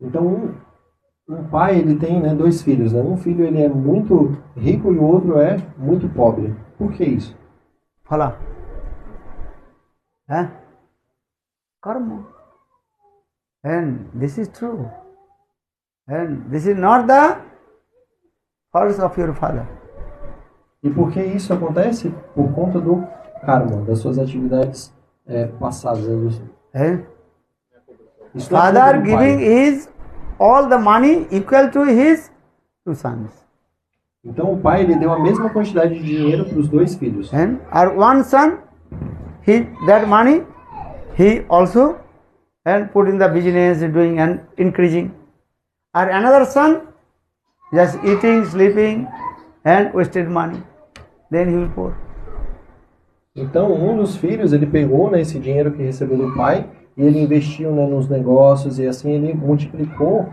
Então um pai ele tem, né, dois filhos, né? Um filho ele é muito rico e o outro é muito pobre. Por que isso? Fala. Karma. And this is true. And this is not the fault of your father. E por que isso acontece? Por conta do karma, das suas atividades passadas. Isso não é culpa Father do giving pai. his all the money equal to his two sons. Então o pai ele deu a mesma quantidade de dinheiro para os dois filhos. And our one son, that money, he also put in the business, doing and increasing. Or another son, just eating, sleeping, and wasted money. Then he will poor. Então um dos filhos ele pegou, né, esse dinheiro que recebeu do pai e ele investiu, né, nos negócios e assim ele multiplicou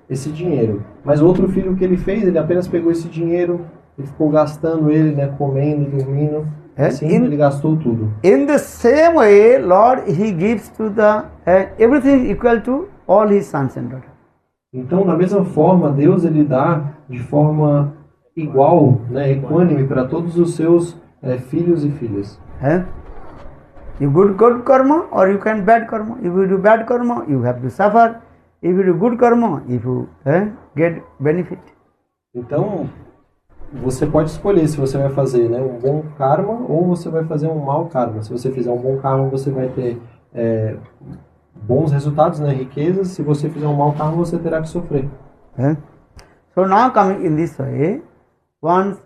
esse dinheiro. Mas o outro filho, o que ele fez, ele apenas pegou esse dinheiro, ele ficou gastando ele, né, comendo, dormindo, assim ele gastou tudo. In the same way, Lord, He gives to the everything equal to all His sons and daughters. Então, da mesma forma, Deus ele dá de forma igual, né, equânime para todos os seus filhos e filhas. You good karma or you can bad karma. If you do bad karma, you have to suffer. If you do good karma, if you get benefit. Então, você pode escolher se você vai fazer, né, um bom karma ou você vai fazer um mau karma. Se você fizer um bom karma, você vai ter bons resultados, né, riquezas. Se você fizer um mau karma, você terá que sofrer. So now coming in this way, once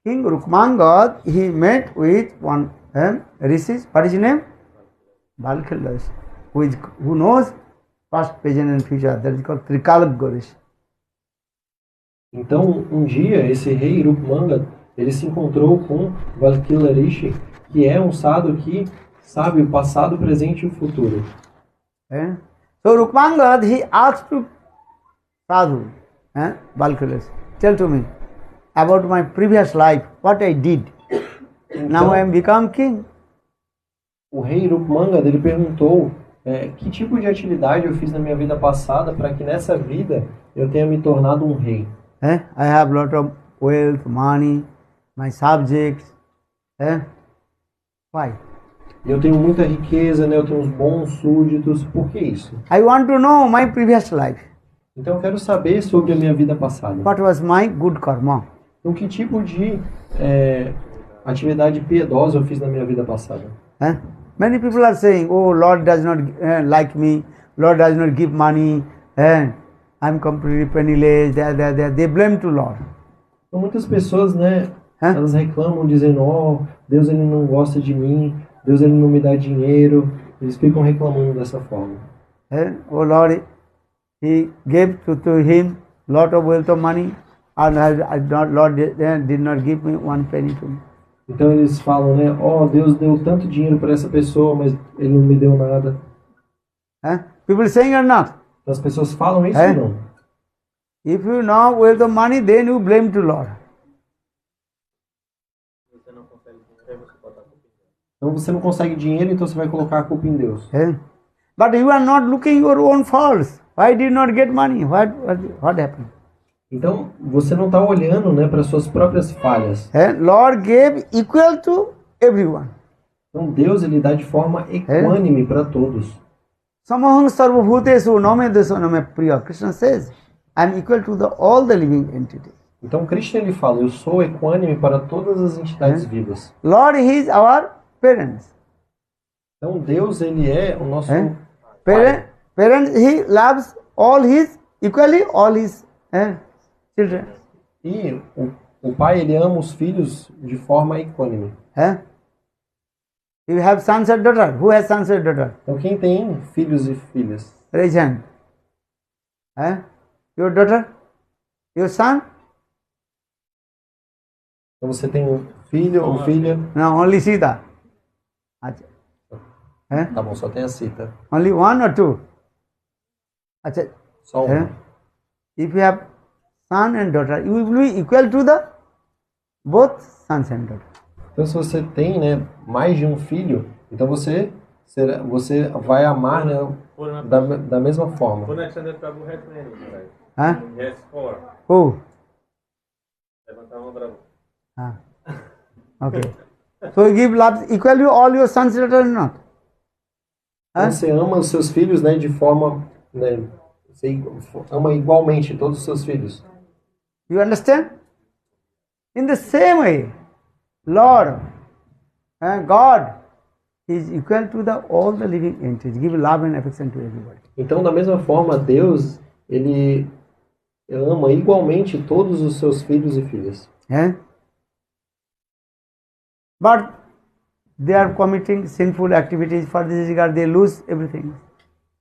King Rukmangad, he met with one rishi. What is his name? Balkhilas, who knows past, present and future. That is called Trikalagya Rishi. Então, um dia, esse rei Rukmangad, ele se encontrou com Valkila Rishi, que é um sadhu que sabe o passado, o presente e o futuro. So Rukmangad, he asked to sadhu, Valkila, tell to me about my previous life, what I did. Então, Now I am become king. O rei Rukmangad, ele perguntou que tipo de atividade eu fiz na minha vida passada para que nessa vida eu tenha me tornado um rei. I have lot of wealth, money, my subjects. Why? Eu tenho muita riqueza, né? Eu tenho uns bons súditos. Por que isso? I want to know my previous life. Então eu quero saber sobre a minha vida passada. What was my good karma? Então que tipo de atividade piedosa eu fiz na minha vida passada? Many people are saying, oh, Lord does not like me, Lord does not give money, I'm completely penniless, they blame to Lord. Então muitas pessoas, né, elas reclamam dizendo, oh, Deus ele não gosta de mim, Deus ele não me dá dinheiro, eles ficam reclamando dessa forma. Oh Lord, He gave to him lot of wealth of money, and Lord did not give me one penny to me. Então eles falam, né, oh, Deus deu tanto dinheiro para essa pessoa, mas ele não me deu nada. People saying or not? As pessoas falam isso ou não? If you know wealth of money, then you blame to Lord. Então você não consegue dinheiro, então você vai colocar a culpa em Deus. But you are not looking your own faults. Why did not get money? What happened? Então você não está olhando, né, para suas próprias falhas. Lord gave equal to everyone. Então Deus ele dá de forma equânime para todos. Samahang sarvabhutesu namedesu name priya. Krishna says, I am equal to all the living entities. Então Krishna ele fala, eu sou equânime para todas as entidades vivas. Lord, He is our parents. Então Deus ele é o nosso Parents, He loves all His equally, all His children. E o pai ele ama os filhos de forma equânime. You have sons and daughters. Who has sons and daughters? Então quem tem filhos e filhas? Raise hand. Your daughter? Your son? Então você tem um filho ou filha? No, only Sita. Tá bom, só tem a Sita. Only one or two? Só uma. If you have son and daughter, you will be equal to the both sons and daughters. Então se você tem, né, mais de um filho, então você vai amar, né, da mesma forma. Who? Okay. So you give love equally to all your sons and daughters or not? Então, você ama os seus filhos, né, de forma, né, você ama igualmente todos os seus filhos. You understand? In the same way, Lord, God is equal to all the living entities. Give love and affection to everybody. Então, da mesma forma, Deus ele ama igualmente todos os seus filhos e filhas. But they are committing sinful activities. For this regard, they lose everything.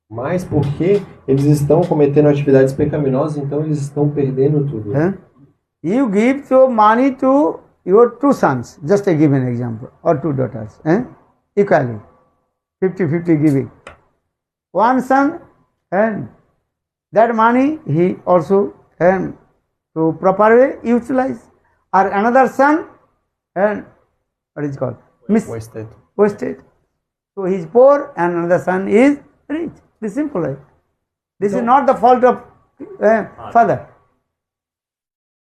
Mas porque eles estão cometendo atividades pecaminosas, então eles estão perdendo tudo. You give your money to your two sons. Just to give an example, or two daughters, equally, 50-50 giving. One son that money he also to proper way utilize. Or another son, and what is it called? Wasted. Wasted. So he is poor and another son is rich. This is simple way. This is not the fault of father.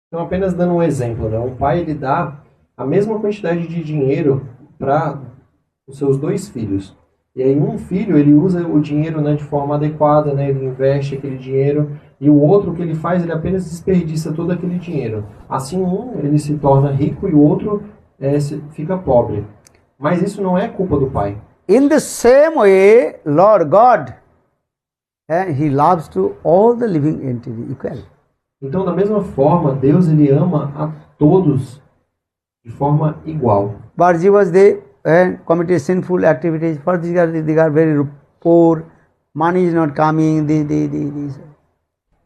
Então, apenas dando um exemplo, né? Um pai ele dá a mesma quantidade de dinheiro para os seus dois filhos. E aí um filho ele usa o dinheiro, né, de forma adequada, né? Ele investe aquele dinheiro, e o outro, o que ele faz, ele apenas desperdiça todo aquele dinheiro. Assim, um ele se torna rico e o outro fica pobre. Mas isso não é culpa do pai. In the same way, Lord God, He loves to all the living entities equally. Então, da mesma forma, Deus ele ama a todos de forma igual. But Jivas, they committed sinful activities. First, they are very poor. Money is not coming. This.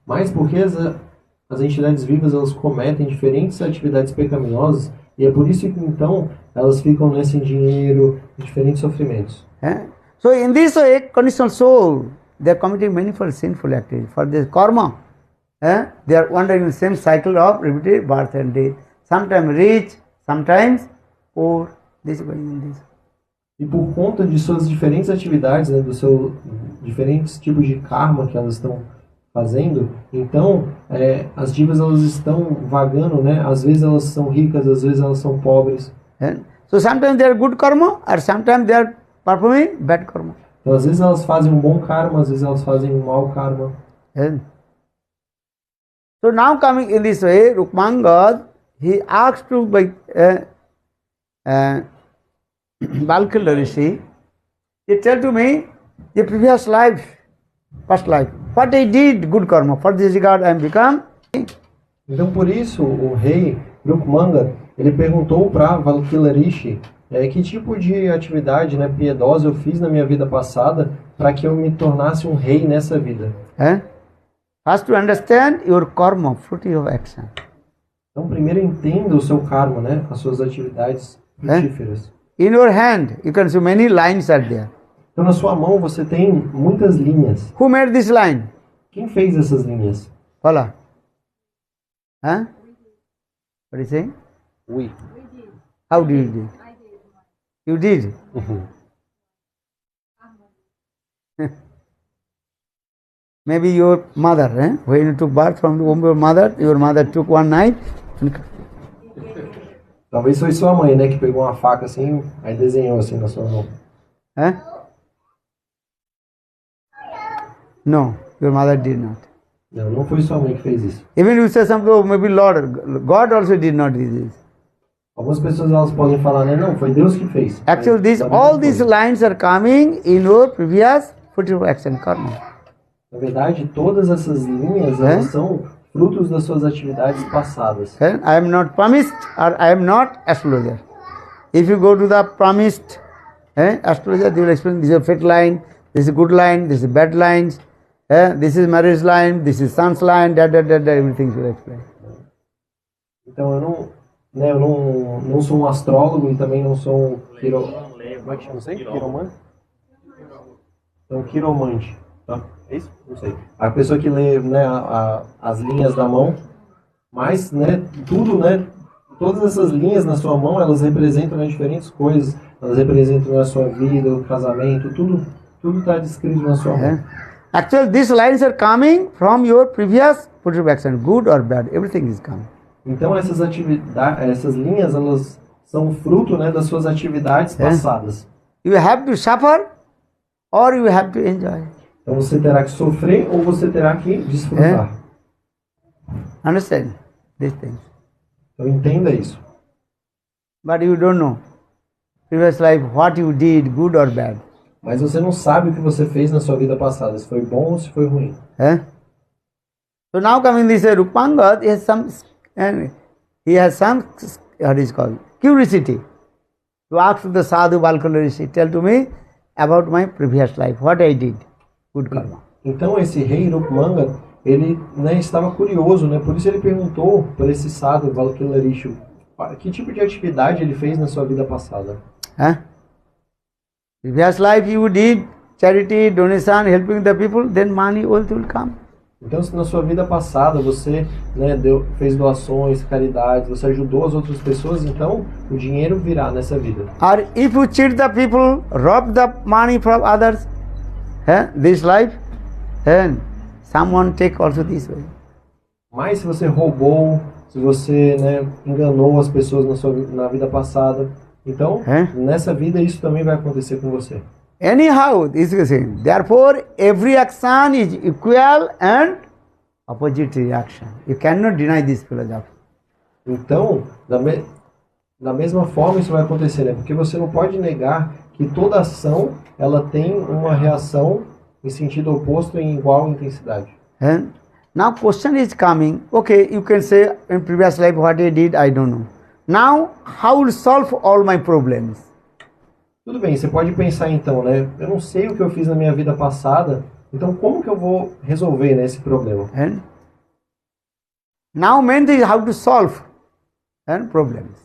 Mas porque as entidades vivas elas cometem diferentes atividades pecaminosas, e é por isso que então elas ficam sem dinheiro, em diferentes sofrimentos. So in this way, conditional soul, they are committing manifold sinful activities. For this karma, they are wandering in the same cycle of repeated birth and death. Sometimes rich, sometimes poor. This is going in this. E por conta de suas diferentes atividades, né, do seu diferentes tipos de karma que elas estão fazendo, então as divas elas estão vagando, né? Às vezes elas são ricas, às vezes elas são pobres. So sometimes they are good karma, or sometimes they are performing bad karma. Então às vezes elas fazem um bom karma, às vezes elas fazem um mau karma. So now coming in this way, Rukmangad, he asked to Balkila Rishi, he tell to me the previous life, past life, what I did good karma. For this regard I am become. Então por isso o rei Rukmanga ele perguntou para Valkila Rishi que tipo de atividade, né, piedosa eu fiz na minha vida passada para que eu me tornasse um rei nessa vida. First to understand your karma, fruit of action. Então primeiro entenda o seu karma, né, as suas atividades frutíferas. In your hand, you can see many lines are there. Então na sua mão você tem muitas linhas. Who made this line? Quem fez essas linhas? Fala. What are you saying? We. How did you do? You did? Maybe your mother, when you took birth from the womb of your mother took one knife. Talvez foi sua mãe, né, que pegou uma faca assim, aí desenhou assim na sua mão. No, your mother did not. Não, não foi sua mãe que fez isso. Even you say something, oh, maybe Lord, God also did not do this. Algumas pessoas elas podem falar, né, não, foi Deus que fez. Actually, all these lines are coming in your previous fruitful action karma. Na verdade, todas essas linhas elas são frutos das suas atividades passadas. I am not promised or I am not astrologer. If you go to the promised astrologer, they will explain this is a fate line, this is a good line, this is bad lines, this is marriage line, this is son's line, everything will explain. Então eu não sou um astrólogo e também não sou um como é que chama isso aí? Quiromante? Então, quiromante. Tá? É isso? Não sei. A pessoa que lê, né, as linhas da mão, mas, né, tudo, né, todas essas linhas na sua mão, elas representam, né, diferentes coisas. Elas representam a sua vida, o casamento, tudo está descrito na sua mão. Actually, these lines are coming from your previous fruitful action, good or bad, everything is coming. Então essas linhas, elas são fruto, né, das suas atividades passadas. You have to suffer or you have to enjoy. Então você terá que sofrer ou você terá que desfrutar. Understand these things. Então entenda isso. But you don't know previous life what you did, good or bad. Mas você não sabe o que você fez na sua vida passada, se foi bom ou se foi ruim. So now coming this Rukmangad, he has some what is called curiosity to ask the sadhu Balkala Rishi, tell to me about my previous life, what I did, good karma. Então esse rei Rukmanga, ele, né, estava curioso, né? Por isso ele perguntou para esse sadhu Balkala Rishi que tipo de atividade ele fez na sua vida passada. Previous life you did charity, donation, helping the people, then money, wealth will come. Então, se na sua vida passada você, né, fez doações, caridades, você ajudou as outras pessoas, então o dinheiro virá nessa vida. Or if you cheat the people, rob the money from others, this life, and someone take also this way. Mas se você roubou, se você, né, enganou as pessoas na vida passada, então nessa vida isso também vai acontecer com você. Anyhow, this is it. Therefore, every action is equal and opposite reaction. You cannot deny this philosophy. Então, da mesma forma isso vai acontecer, né? Porque você não pode negar que toda ação ela tem uma reação em sentido oposto em igual intensidade. And now question is coming. Okay, you can say in previous life what I did, I don't know. Now, how will solve all my problems? Tudo bem, você pode pensar então, né? Eu não sei o que eu fiz na minha vida passada, então como que eu vou resolver, né, esse problema? And now main thing is how to solve problems.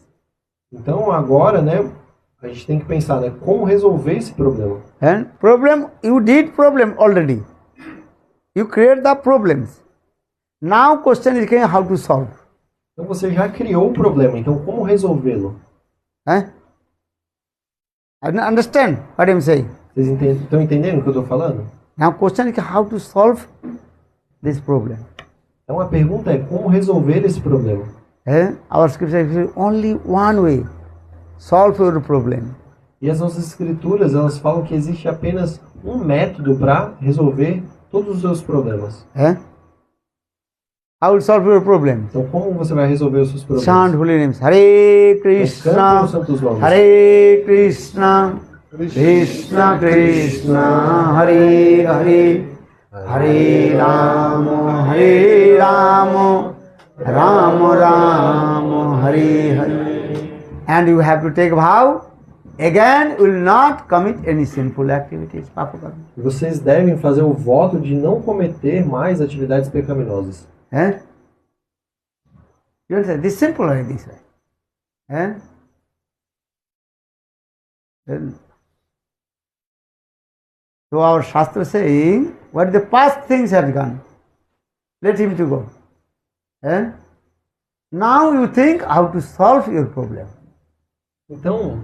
Então agora, né, a gente tem que pensar, né, como resolver esse problema. And problem, you did problem already. You create the problems. Now question is how to solve. Então você já criou o problema, então como resolvê-lo? I don't understand what I'm saying. Vocês estão entendendo o que eu estou falando? Now question is how to solve this problem. Então a pergunta é como resolver esse problema. Our scripture says only one way. Solve your problem. E as nossas escrituras, elas falam que existe apenas um método para resolver todos os seus problemas. How will solve your problem? Então como você vai resolver os seus problemas? Chant holy names. Hare Krishna, Hare Krishna, Krishna Krishna, Hare Hare, Hare Rama, Rama Rama, Hare Hare. And you have to take vow. Again, will not commit any sinful activities. Papa karma. Vocês devem fazer o voto de não cometer mais atividades pecaminosas. You understand? This simple like this way. So our Shastra saying, what the past things have gone, let him to go. Now you think how to solve your problem. Então,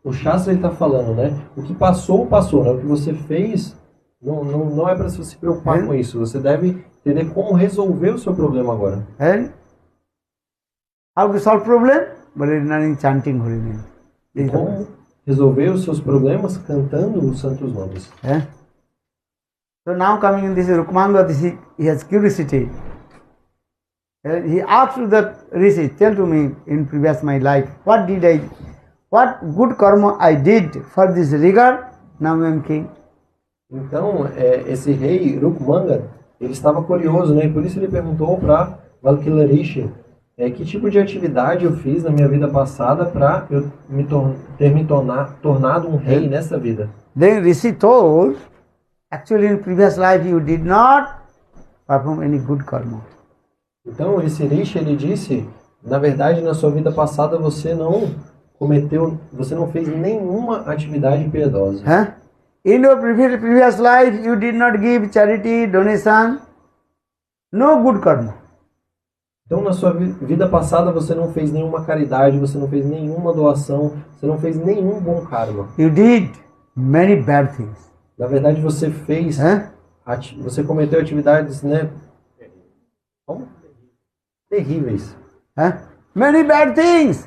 o Shastra está falando, né? O que passou, passou, né? O que você fez não é para você se preocupar com isso. Você deve entender como resolver o seu problema agora. How to solve problem? But it's not in chanting holy name. E como resolver os seus problemas cantando os santos nomes. So now coming in this Rukmanga, he has curiosity. He asked to the Rishi, tell to me in previous my life, what good karma I did for this regard, now I am king. Então, esse rei Rukmanga, ele estava curioso, né? E por isso ele perguntou para Valkila Rishi, que tipo de atividade eu fiz na minha vida passada para eu ter me tornado um rei nessa vida. Then Rishi told, actually in previous life you did not perform any good karma. Então esse Rishi, ele disse, na verdade na sua vida passada você não fez nenhuma atividade piedosa. In your previous life you did not give charity, donation, no good karma. Então na sua vida passada você não fez nenhuma caridade, você não fez nenhuma doação, você não fez nenhum bom karma. You did many bad things. Na verdade você fez, você cometeu atividades, né? Terríveis. Many bad things.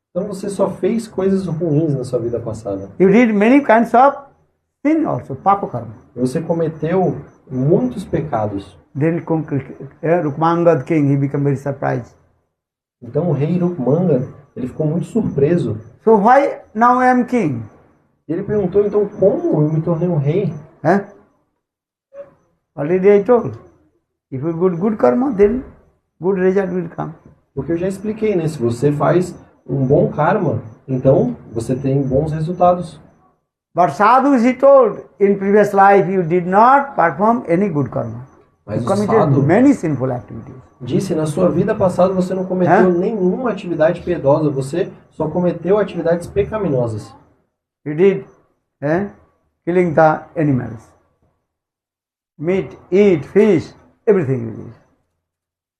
Então você só fez coisas ruins na sua vida passada. You did many kinds of sin also, papa karma. Você cometeu muitos pecados. Then Rukmanga the king, he became very surprised. Então o rei Rukmanga, ele ficou muito surpreso. So why now I am king? E ele perguntou, então como eu me tornei um rei? Already I told. If you do good karma, then good result will come. Porque eu já expliquei, né? Se você faz um bom karma, então você tem bons resultados. But sadhus, he told, in previous life you did not perform any good karma. Mas You o committed sadhu many sinful activities. disse, na sua vida passada você não cometeu nenhuma atividade piedosa, você só cometeu atividades pecaminosas. You did killing the animals. meat, eat, fish, everything you eat.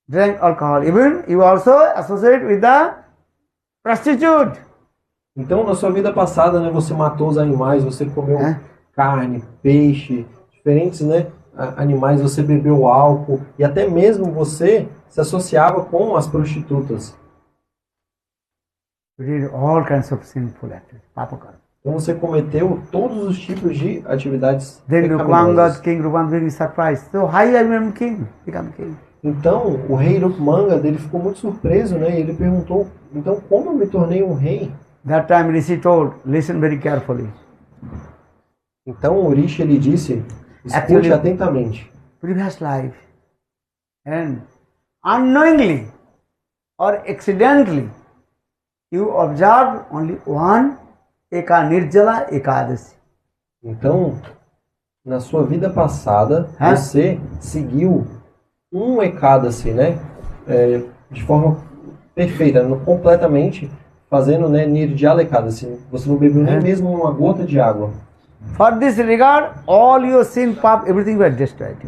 Drink alcohol. Even you also associate with the prostitute. Então, na sua vida passada, né, você matou os animais, você comeu carne, peixe, diferentes, né, animais, você bebeu álcool e até mesmo você se associava com as prostitutas. You did all kinds of sinful acts, papa karma. Então você cometeu todos os tipos de atividades Then pecaminosas. Rupanga, King Rupanga is surprised. So how I am king? Become king. Então, o rei Rupmanga, ele ficou muito surpreso, né? E ele perguntou, então como eu me tornei um rei? That time Rishi told, listen very carefully. Então o Rishi, ele disse, escute Actually- atentamente. Previous life. And unknowingly or accidentally, you observe only one Nirjala Ekadasi. Então, na sua vida passada, Hã? você seguiu um Ekadasi, né? De forma perfeita, completamente fazendo, né, Nirjala Ekadasi. Você não bebeu nem Hã? mesmo uma gota de água. For this regard, all your sin, pap, everything were destroyed.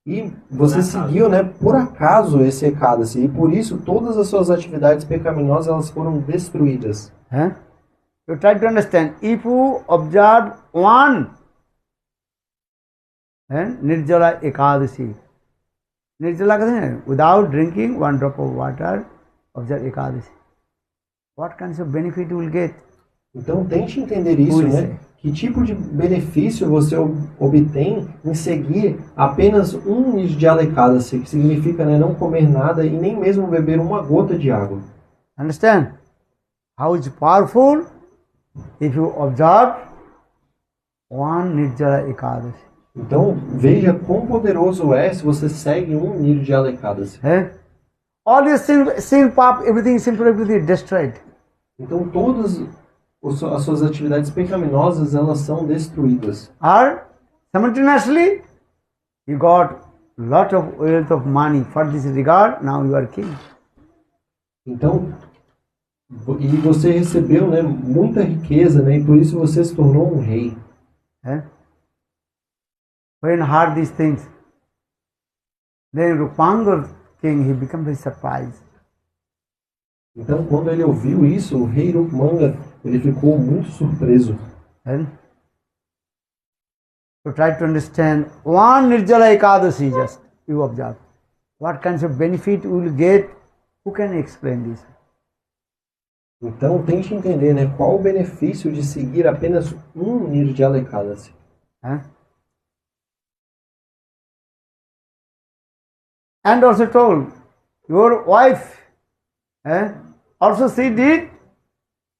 E você seguiu, né, por acaso esse Ekadasi. E por isso todas as suas atividades pecaminosas elas foram destruídas. Huh? You try to understand. If you observe one Nirjala Ekadasi, Nirjala Ekadasi, without drinking one drop of water, observe Ekadasi. What kinds of benefit you will get? Então tente entender isso, Pois né? é. Que tipo de benefício você obtém em seguir apenas um Nirjala Ekadasi, que significa, né, não comer nada e nem mesmo beber uma gota de água. Understand? How is powerful if you observe one Nirjala Ekadasi. Então veja quão poderoso é se você segue um Nirjala Ekadasi. All your sin, pap, everything, sinful, everything destroyed. Então todas as suas atividades pecaminosas elas são destruídas. Or simultaneously, you got lot of wealth of money. For this regard, now you are king. Então, e você recebeu, né, muita riqueza, né, e por isso você se tornou um rei. When heard these things, then Rupanga king, he became very surprised. Então, quando ele ouviu isso, o rei Rupmanga, ele ficou muito surpreso. To try to understand one Nirjala Ekadasi just, you observe. What kinds of benefit you will get? Who can explain this? Então, tente entender, né, qual o benefício de seguir apenas um Nirjala Ekadasi. And also told, your wife, also she did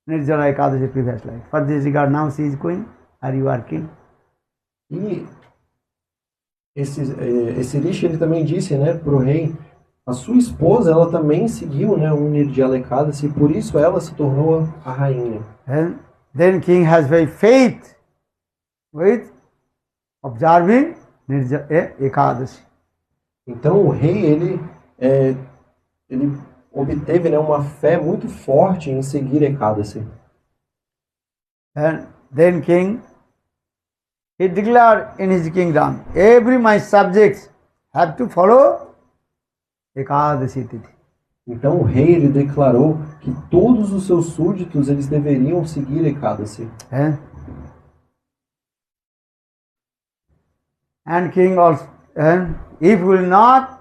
Nirjala Ekadasi previous life. For this regard, now she is queen, or you are king. E esse Rishi, ele também disse, né, para o rei, a sua esposa, ela também seguiu, né, um Nirjala Ekadasi, e por isso ela se tornou a rainha. Then king has very faith with observing Nirjala Ekadasi. Então o rei, ele obteve, né, uma fé muito forte em seguir Ekadasi. And then king, he declared in his kingdom, every my subjects have to follow Ekadasi Tithi. Então o rei, ele declarou que todos os seus súditos eles deveriam seguir Ekadasi. And king also, if you will not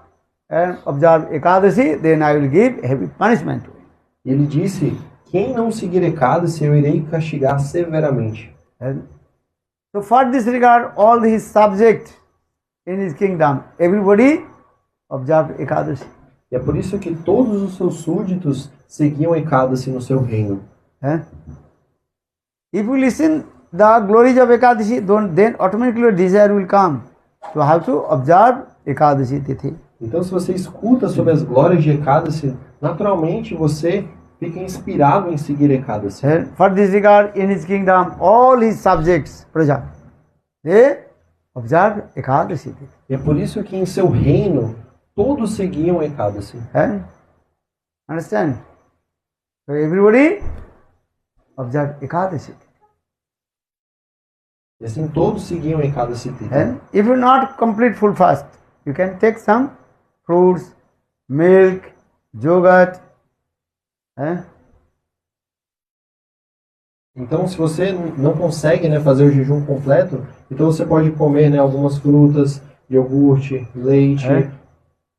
observe Ekadasi, then I will give heavy punishment to him. Ele disse, quem não seguir Ekadasi, eu irei castigar severamente. So for this regard, all his subjects in his kingdom, everybody observe Ekadasi. E é por isso que todos os seus súditos seguiam Ekadasi no seu reino. If you listen the glories of Ekadasi, then automatically your desire will come to have to observe Ekadasi Tithi. Então, se você escuta sobre as glórias de Ekadasi, naturalmente você fica inspirado em seguir Ekadasi. For this regard, in his kingdom, all his subjects, Praja, they observe Ekadasi Tithi. E é por isso que em seu reino, todos seguiam Ekadasi. Understand? So everybody observe Ekadasi. E assim todos seguiam Ekadasi Titha. And if you not complete full fast, you can take some fruits, milk, yogurt. Então, se você não consegue, né, fazer o jejum completo, então você pode comer, né, algumas frutas, iogurte, leite,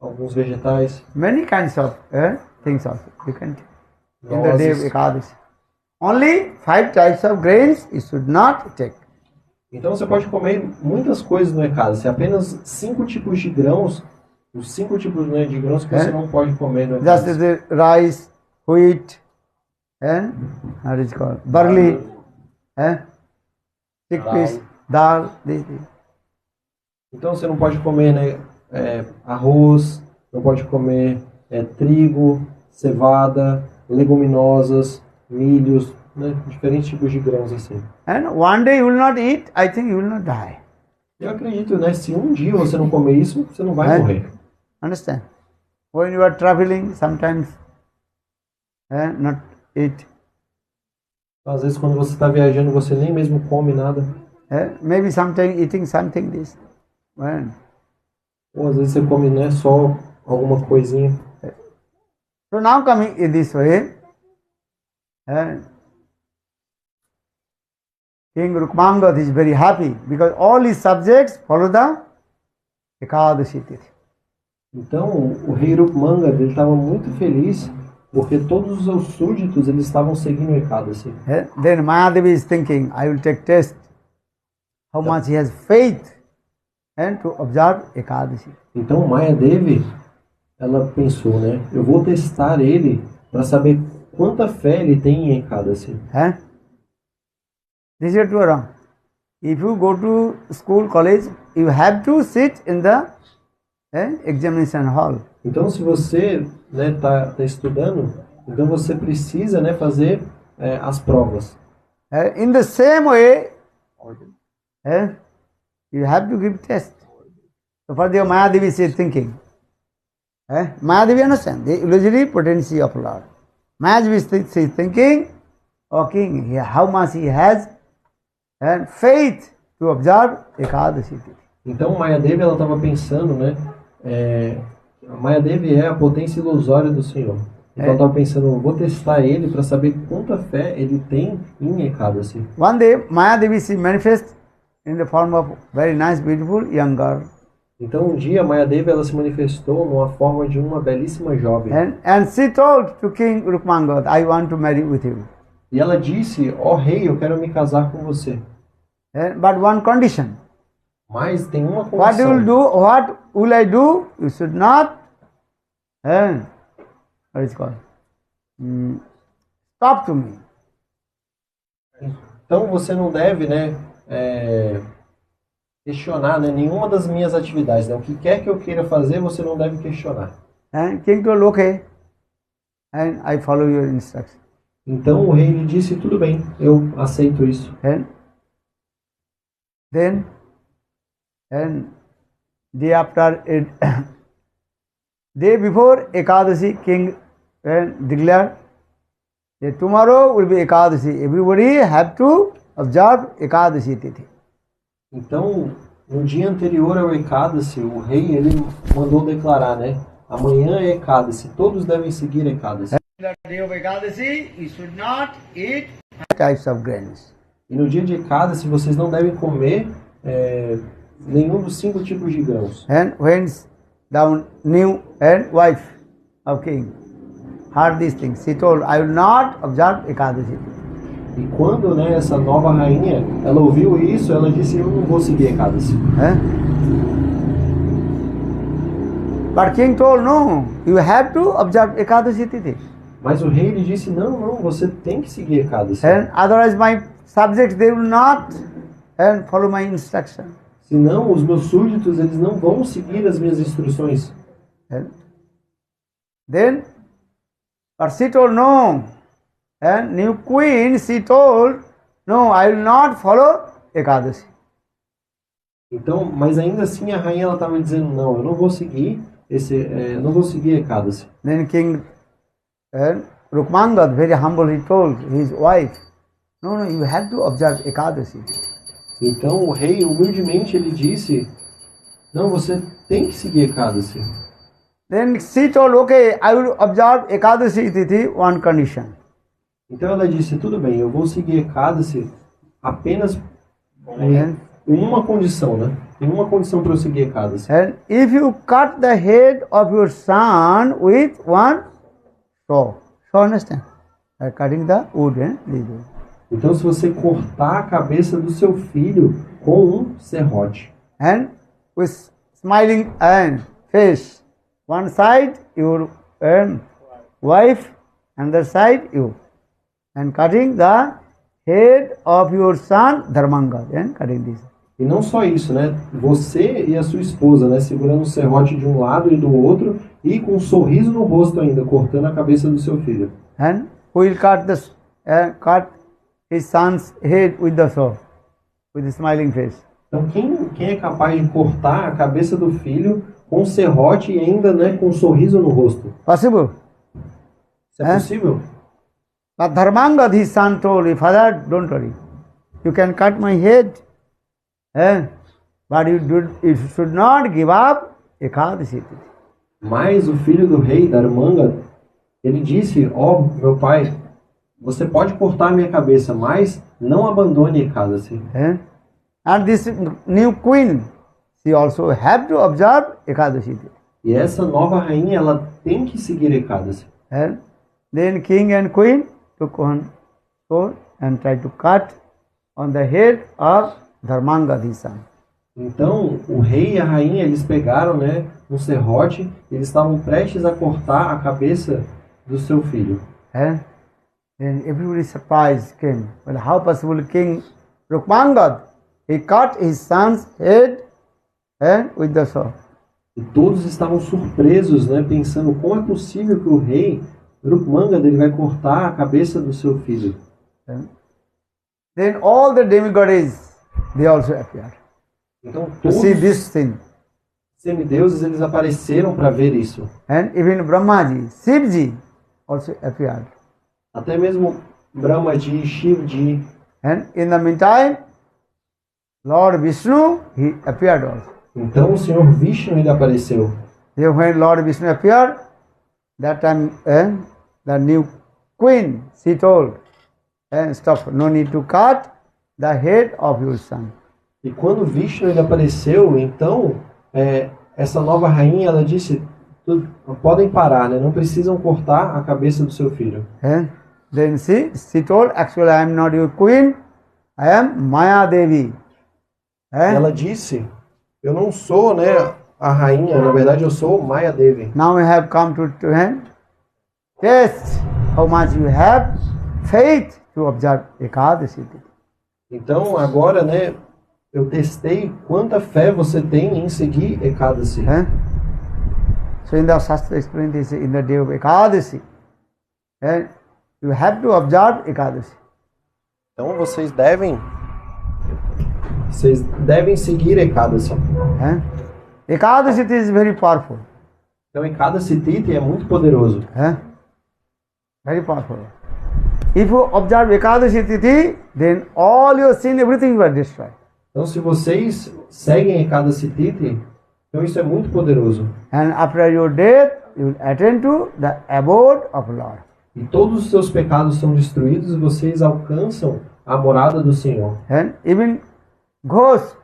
alguns vegetais. Many kinds of things also you can take in the day of Nozes. Ekadasi. Only 5 types of grains you should not take. Então você pode comer muitas coisas no Ekadasi, apenas 5 tipos de grãos, os 5 tipos, né, de grãos que você não pode comer no Just Ekadasi. the rice, wheat, and how is it called? Barley, chickpeas, dal, these things. Então você não pode comer, né, arroz, não pode comer trigo, cevada, leguminosas, milhos, né, diferentes tipos de grãos assim. And one day you will not eat, I think you will not die. Eu acredito, né, se um dia você não comer isso, você não vai morrer. Understand? When you are traveling, sometimes not eat. Às vezes quando você está viajando, você nem mesmo come nada. Maybe sometimes eating something this. Ou às vezes você come, né, só alguma coisinha. So now coming in this way, King Rukmangad is very happy because all his subjects follow the Ekadashi Tithi. Então o rei Rukmangad estava muito feliz porque todos os seus súditos eles estavam seguindo o Ekadasi. Then Mahadevi is thinking, I will take test how much he has faith and to observe Ekadashi. Então Mayadevi, ela pensou, né? Eu vou testar ele para saber quanta fé ele tem em Ekadasi. This is true or wrong? If you go to school, college, you have to sit in the examination hall. Então se você, né, tá estudando, então você precisa, né, fazer as provas. In the same way, you have to give test. So for the Mahadevi is thinking. Mahadevi understand the illusory potency of Lord. Mahadevi is thinking, oh king, how much he has and faith to observe Ekadashi. Então Mayadevi ela estava pensando, né? Mayadevi é a potência ilusória do Senhor. Então ela estava pensando, vou testar ele para saber quanta fé ele tem em Ekadasi. One day Mayadevi she manifests in the form of very nice, beautiful young girl. Então um dia Mayadevi ela se manifestou numa forma de uma belíssima jovem. And she told to King Rukmangad, I want to marry with you. E ela disse, ó rei, eu quero me casar com você. But one condition. Mas tem uma What you will condição. do? What will I do? You should not. What is it called? Stop to me. Então você não deve, né, questionar, né, nenhuma das minhas atividades. Né? O que quer que eu queira fazer, você não deve questionar. And King told, okay, and I follow your instruction. Então o rei lhe disse, tudo bem, eu aceito isso. And then, day after it, day before Ekadashi, King declared that tomorrow will be Ekadashi. Everybody have to observe Ekadashi Tithi. Então, no dia anterior ao Ekadasi, o rei ele mandou declarar, né? Amanhã é Ekadasi, todos devem seguir Ekadasi. The day of Ekadashi, you should not eat types of grains. E no dia de Ekadasi, vocês não devem comer nenhum dos 5 tipos de grãos. And when the new wife of king heard these things, she told, I will not observe Ekadashi. E quando, né, essa nova rainha, ela ouviu isso, ela disse, eu não vou seguir Ekadasi. But king told, no, you have to observe Ekadashi Tithi. Mas o rei lhe disse, não, você tem que seguir Ekadasi. And otherwise my subjects, they will not follow my instruction. Senão, os meus súditos, eles não vão seguir as minhas instruções. Then, but she told, no. And new queen, she told, no, I will not follow Ekadashi. Então, mas ainda assim a rainha ela estava dizendo, não, eu não vou seguir não vou seguir Ekadasi. Then King Rukmangad, very humble, he told his wife, no, you have to observe Ekadashi. Então o rei humildemente ele disse, não, você tem que seguir Ekadasi. Then she told, okay, I will observe Ekadasi Tithi, one condition. Então ela disse, tudo bem, eu vou seguir Ekadasi apenas And, em uma condição, né? Em uma condição para eu seguir Ekadasi. and if you cut the head of your son with one saw, so understand? Cutting the wood, leaf. Então se você cortar a cabeça do seu filho com um serrote, And with smiling and face, one side your wife, another side you, and cutting the head of your son Dharmanga, and cutting this. e não só isso, né? Você e a sua esposa, né? Segurando o serrote de um lado e do outro e com um sorriso no rosto ainda, cortando a cabeça do seu filho. And who will cut his son's head with the saw, with a smiling face? Então quem é capaz de cortar a cabeça do filho com um serrote e ainda, né, com um sorriso no rosto? Possible. Isso é possível? But Dharmanga, his son, told him, Father, don't worry. You can cut my head, but you should not give up Ekadasi. Mas o filho do rei, Dharmanga, ele disse, ó, meu pai, você pode cortar a minha cabeça, mas não abandone Ekadasi. And this new queen, she also have to observe Ekadasi. E essa nova rainha, ela tem que seguir Ekadasi. And then king and queen took one sword and tried to cut on the head of Dharmanga, his son. Então, o rei e a rainha, eles pegaram, né, um serrote, eles estavam prestes a cortar a cabeça do seu filho. And then everybody surprised came. Well, how possible King Rukmangad, he cut his son's head with the sword. E todos estavam surpresos, né, pensando como é possível que o rei Rukmangad ele vai cortar a cabeça do seu filho. Then all the demigods, they also appeared Então to todos see os this thing. semideuses eles apareceram para ver isso. And even Brahmaji, Shivji also appeared. Até mesmo Brahmaji, Shivji. And in the meantime, Lord Vishnu, he appeared also. Então o Senhor Vishnu ele apareceu. Then when Lord Vishnu appeared, that time the new queen, she told, stop, no need to cut the head of your son. E quando Vishnu ele apareceu, então essa nova rainha ela disse, podem parar, né? Não precisam cortar a cabeça do seu filho. Then she told, actually I am not your queen, I am Maya Devi. Ela disse, eu não sou, né, a rainha, na verdade eu sou Maya Devi. Now we have come to test how much you have faith to observe Ekadasi. Então agora, né, eu testei quanta fé você tem em seguir Ekadasi. So in the Shastra explained this, in the day of Ekadasi, you have to observe Ekadasi. Então vocês devem seguir Ekadasi. Ekadasi is very powerful. Então Ekadasi Tithi é muito poderoso. Very powerful. If you observe Ekadasi Tithi, then all your sin, everything will destroy. Então se vocês seguem Ekadasi Tithi, então isso é muito poderoso. And after your death, you will attend to the abode of Lord. E todos os seus pecados são destruídos e vocês alcançam a morada do Senhor. And even ghost,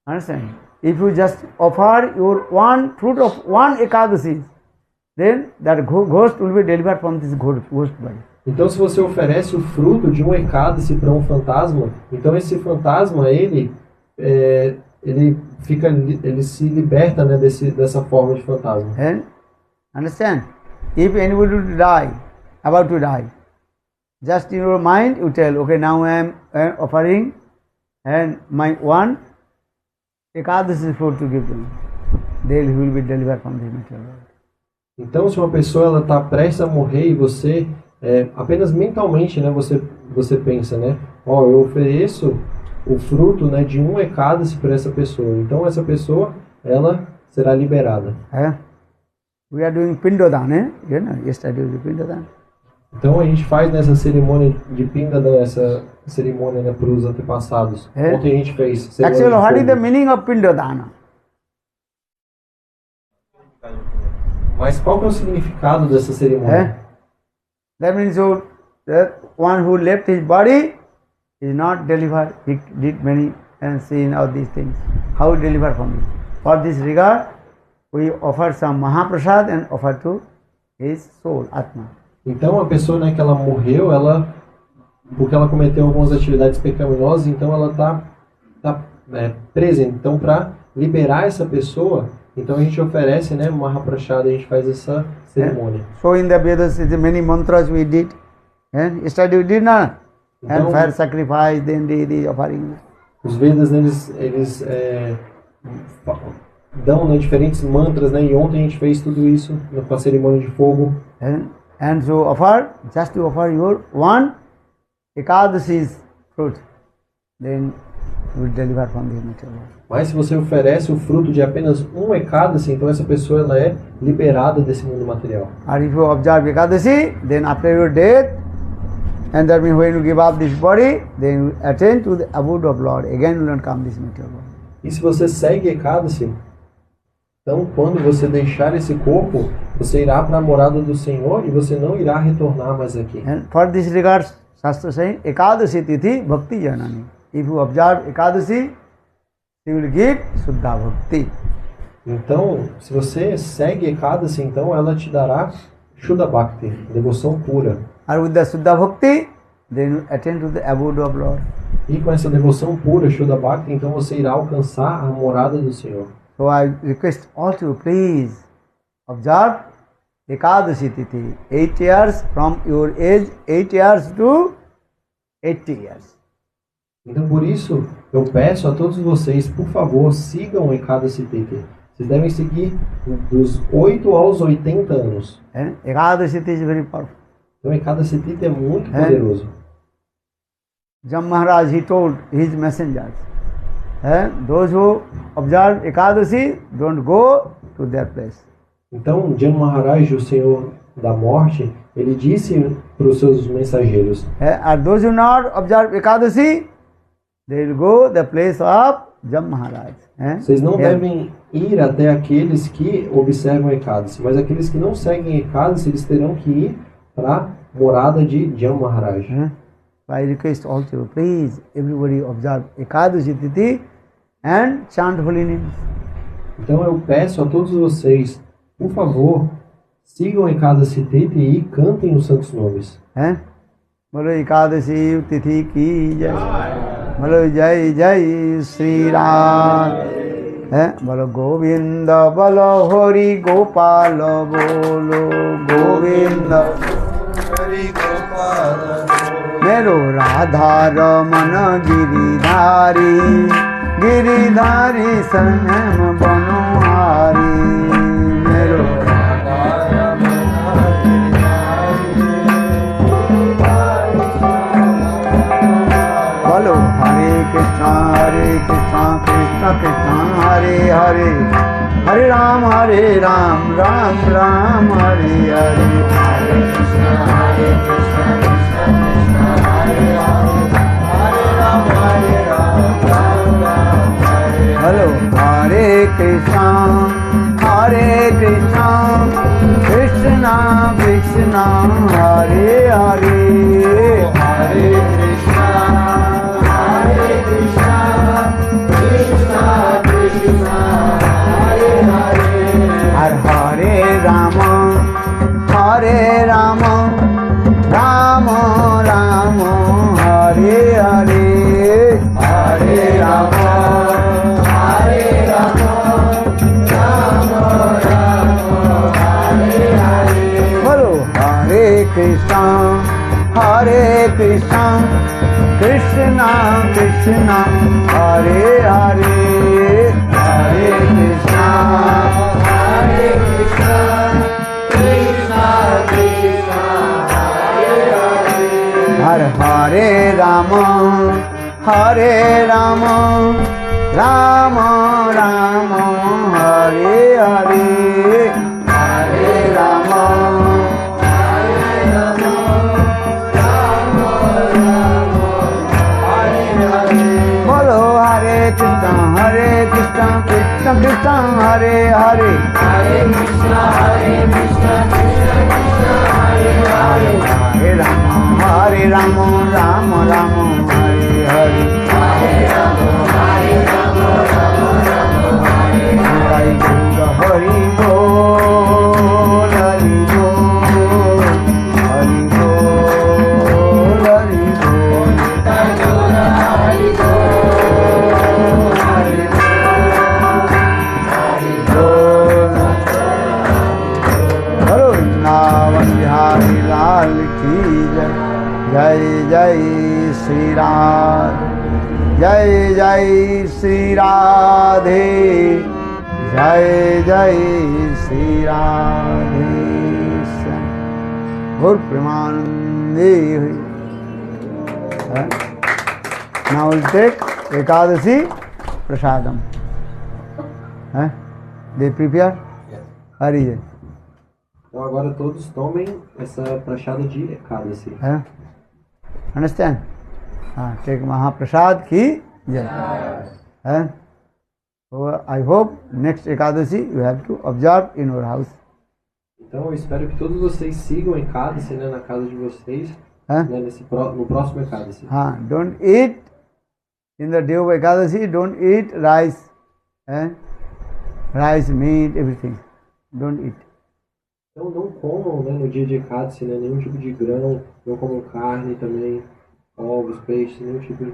understand? If you just offer your one fruit of one Ekadasi, then that ghost will be delivered from this ghost body. Então se você oferece o fruto de um Ekadasi para um fantasma, então esse fantasma ele se liberta, né, dessa forma de fantasma. And understand? If anybody will die, about to die, just in your mind you tell, okay, now I am offering and my one Ekadasi fruit to give them. They will be delivered from the material world. Então se uma pessoa ela está prestes a morrer e você apenas mentalmente, né, você pensa, né, eu ofereço o fruto, né, de um Ekadasi para essa pessoa. Então essa pessoa ela será liberada. We are doing Pindodana, yesterday we did Pindodana. Então a gente faz nessa cerimônia de Pindodana, cerimônia, né, para os antepassados. É. Ontem a gente fez cerimônia Actually, de what is the fogo. meaning of Pindadana? Mas qual que é o significado dessa cerimônia? Eh? That means that one who left his body is not delivered. He did many and seen all these things. How to deliver from it? For this regard, we offer some Mahaprasad and offer to his soul, Atma. Então a pessoa, né, que ela morreu, porque ela cometeu algumas atividades pecaminosas, então ela tá presa. Então, para liberar essa pessoa, então a gente oferece, né, Mahaprasad, a gente faz essa cerimônia. So in the Vedas, many mantras we did. Yesterday we did not. And Então, fire sacrifice, then the offering. os Vedas, né, eles dão, né, diferentes mantras, né, e ontem a gente fez tudo isso, né, com a cerimônia de fogo. And so offer, just to offer your one Ekadashi's fruit, then you will deliver from the material world. Mas se você oferece o fruto de apenas um Ekadasi, então essa pessoa ela é liberada desse mundo material. Or if you observe Ekadashi, then after your death, and that means when you give up this body, then you attain to the abode of Lord. Again you will not come this material world. E se você segue Ekadasi, então quando você deixar esse corpo, você irá para a morada do Senhor e você não irá retornar mais aqui. And for this regard, Shastra saying, Ekadashi tithi bhakti janani. If you observe Ekadashi, you will get Suddha Bhakti. Então, se você segue Ekadasi, então ela te dará Shuddha Bhakti, devoção pura. And with the Suddha Bhakti, then you attain to the abode of Lord. E com essa devoção pura, Shuddha Bhakti, então você irá alcançar a morada do Senhor. So I request all to please observe Ekadashi Tithi, 8 years from your age, 8 years to 80 years. Então, por isso, eu peço a todos vocês, por favor, sigam o Ekadasi Tithi. Vocês devem seguir dos 8 aos 80 anos. Ekadashi Tithi is very powerful. Então, o Ekadasi Tithi é muito poderoso. Jam Maharaj, he told his messengers, those who observe Ekadashi don't go to their place. Então, Jan Maharaj, o Senhor da Morte, ele disse para os seus mensageiros, And those who not observe Ekadashi, they will go the place of Jam Maharaj. vocês não devem ir até aqueles que observam Ekadasi, mas aqueles que não seguem Ekadasi, eles terão que ir para a morada de Jan Maharaj. I request also, please, everybody observe Ekadashi Tithi and chant holy names. Então eu peço a todos vocês, por favor, sigam Ekadasi Tithi e cantem os santos nomes. Bolo Ekadashi Tithi ki jai. Bolo jai jai Sri Ram. Bolo Govinda, bolo Hari Gopala, bolo Govinda Hari Gopala. Mero Radha Ramana Giridhari, Giridhari Sanam Banohari. Mero Radha Ramana Giridhari. Bolo Hare Krishna, Krishna Krishna, Hare Hare, Hare Ram, Ram Ram, Hare Hare. Hare Krishna, Krishna Krishna. Hello, Hare Krishna, Krishna Krishna, Hare Hare, Hare Krishna, Krishna Krishna, Hare Hare, Hare Rama, Hare Rama, Rama Rama, Hare Hare, Hare Rama. Hare Krishna, Krishna Krishna, Hare Hare, Hare Krishna, Krishna Krishna, Hare Hare, Hare Rama, Hare Rama, Rama Rama, Hare Hare, Hare Rama. Krishna Krishna Hare Hare Hare Krishna Krishna Hare Hare Hare Rama Rama Rama Hare Hare Hare Rama Rama Hare Hare Hari Bol Hari Bol Hari Bol Hari Bol Hari Bol Varundavan Bihari Lal ki jai jai Shri Radhe jai jai Shri Radhe jai jai Shri Radhe Gaur Premanande. Now we'll take Ekadasi Prasadam. They prepare? Hari. Então agora todos tomem essa prachada de Ekadasi. Understand? Take Mahaprasad ki jai. So I hope next Ekadasi you have to observe in your house. Então eu espero que todos vocês sigam Ekadasi, né, na casa de vocês, né, no próximo Ekadasi. Don't eat in the day of Ekadasi, don't eat rice, rice, meat, everything. Don't eat. Então não comam, né, no dia de Ekadasi, né, nenhum tipo de grão, não comam carne também, ovos, peixes, nenhum tipo de,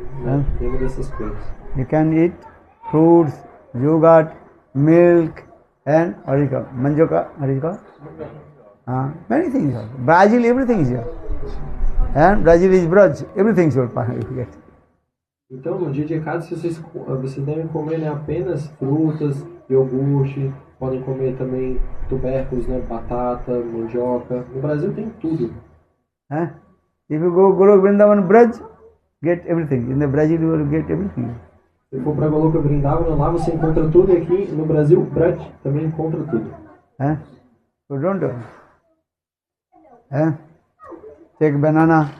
nenhuma dessas coisas. You can eat fruits, yogurt, milk, and manjoka, many things. Brazil, everything is here. And Brazil is Braj, everything is here. Então, no dia de Ekadasi, vocês devem comer, né, apenas frutas, iogurte, podem comer também tubérculos, né, batata, mandioca. No Brasil tem tudo. If you go Golok Vrindavan Braj, get everything. In the Brazil you will get everything. Se for para Goloka Vrindavan, lá você encontra tudo, e aqui no Brasil, Braj também encontra tudo. So don't do. Take banana,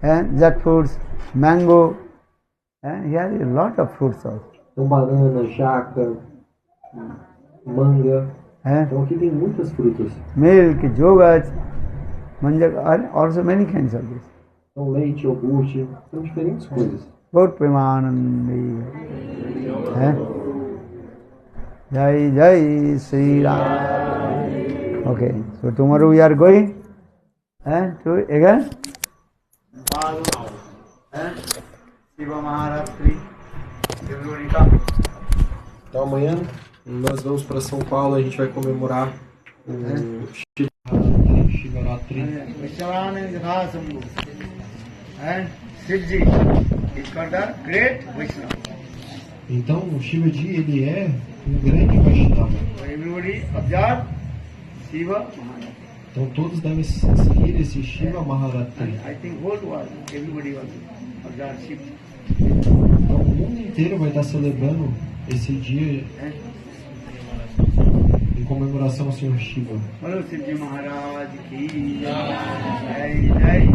jackfruits, mango. Here is a lot of fruits also. Então, banana, jaca, manga. Então aqui tem muitas frutas. Milk, yogurt, manjaka, also many kinds of this. Então leite, iogurte, são diferentes coisas. Gaur Premanande. Jai Jai Shri Ram. Okay, so tomorrow we are going to again Shiva Maharatri. Everybody come. Então amanhã nós vamos para São Paulo, a gente vai comemorar o Shivaratri. And Shivji is called a great Vaishnava. Então o Shivaji, ele é um grande Vaishnava. So everybody observe Shiva Maharatri. Então todos devem seguir esse Shiva Maharatri. I think whole world, everybody will observe Shiva. Então o mundo inteiro vai estar celebrando esse dia em comemoração ao Senhor Shiva. Bolo Shivji Maharaj ki jai jai.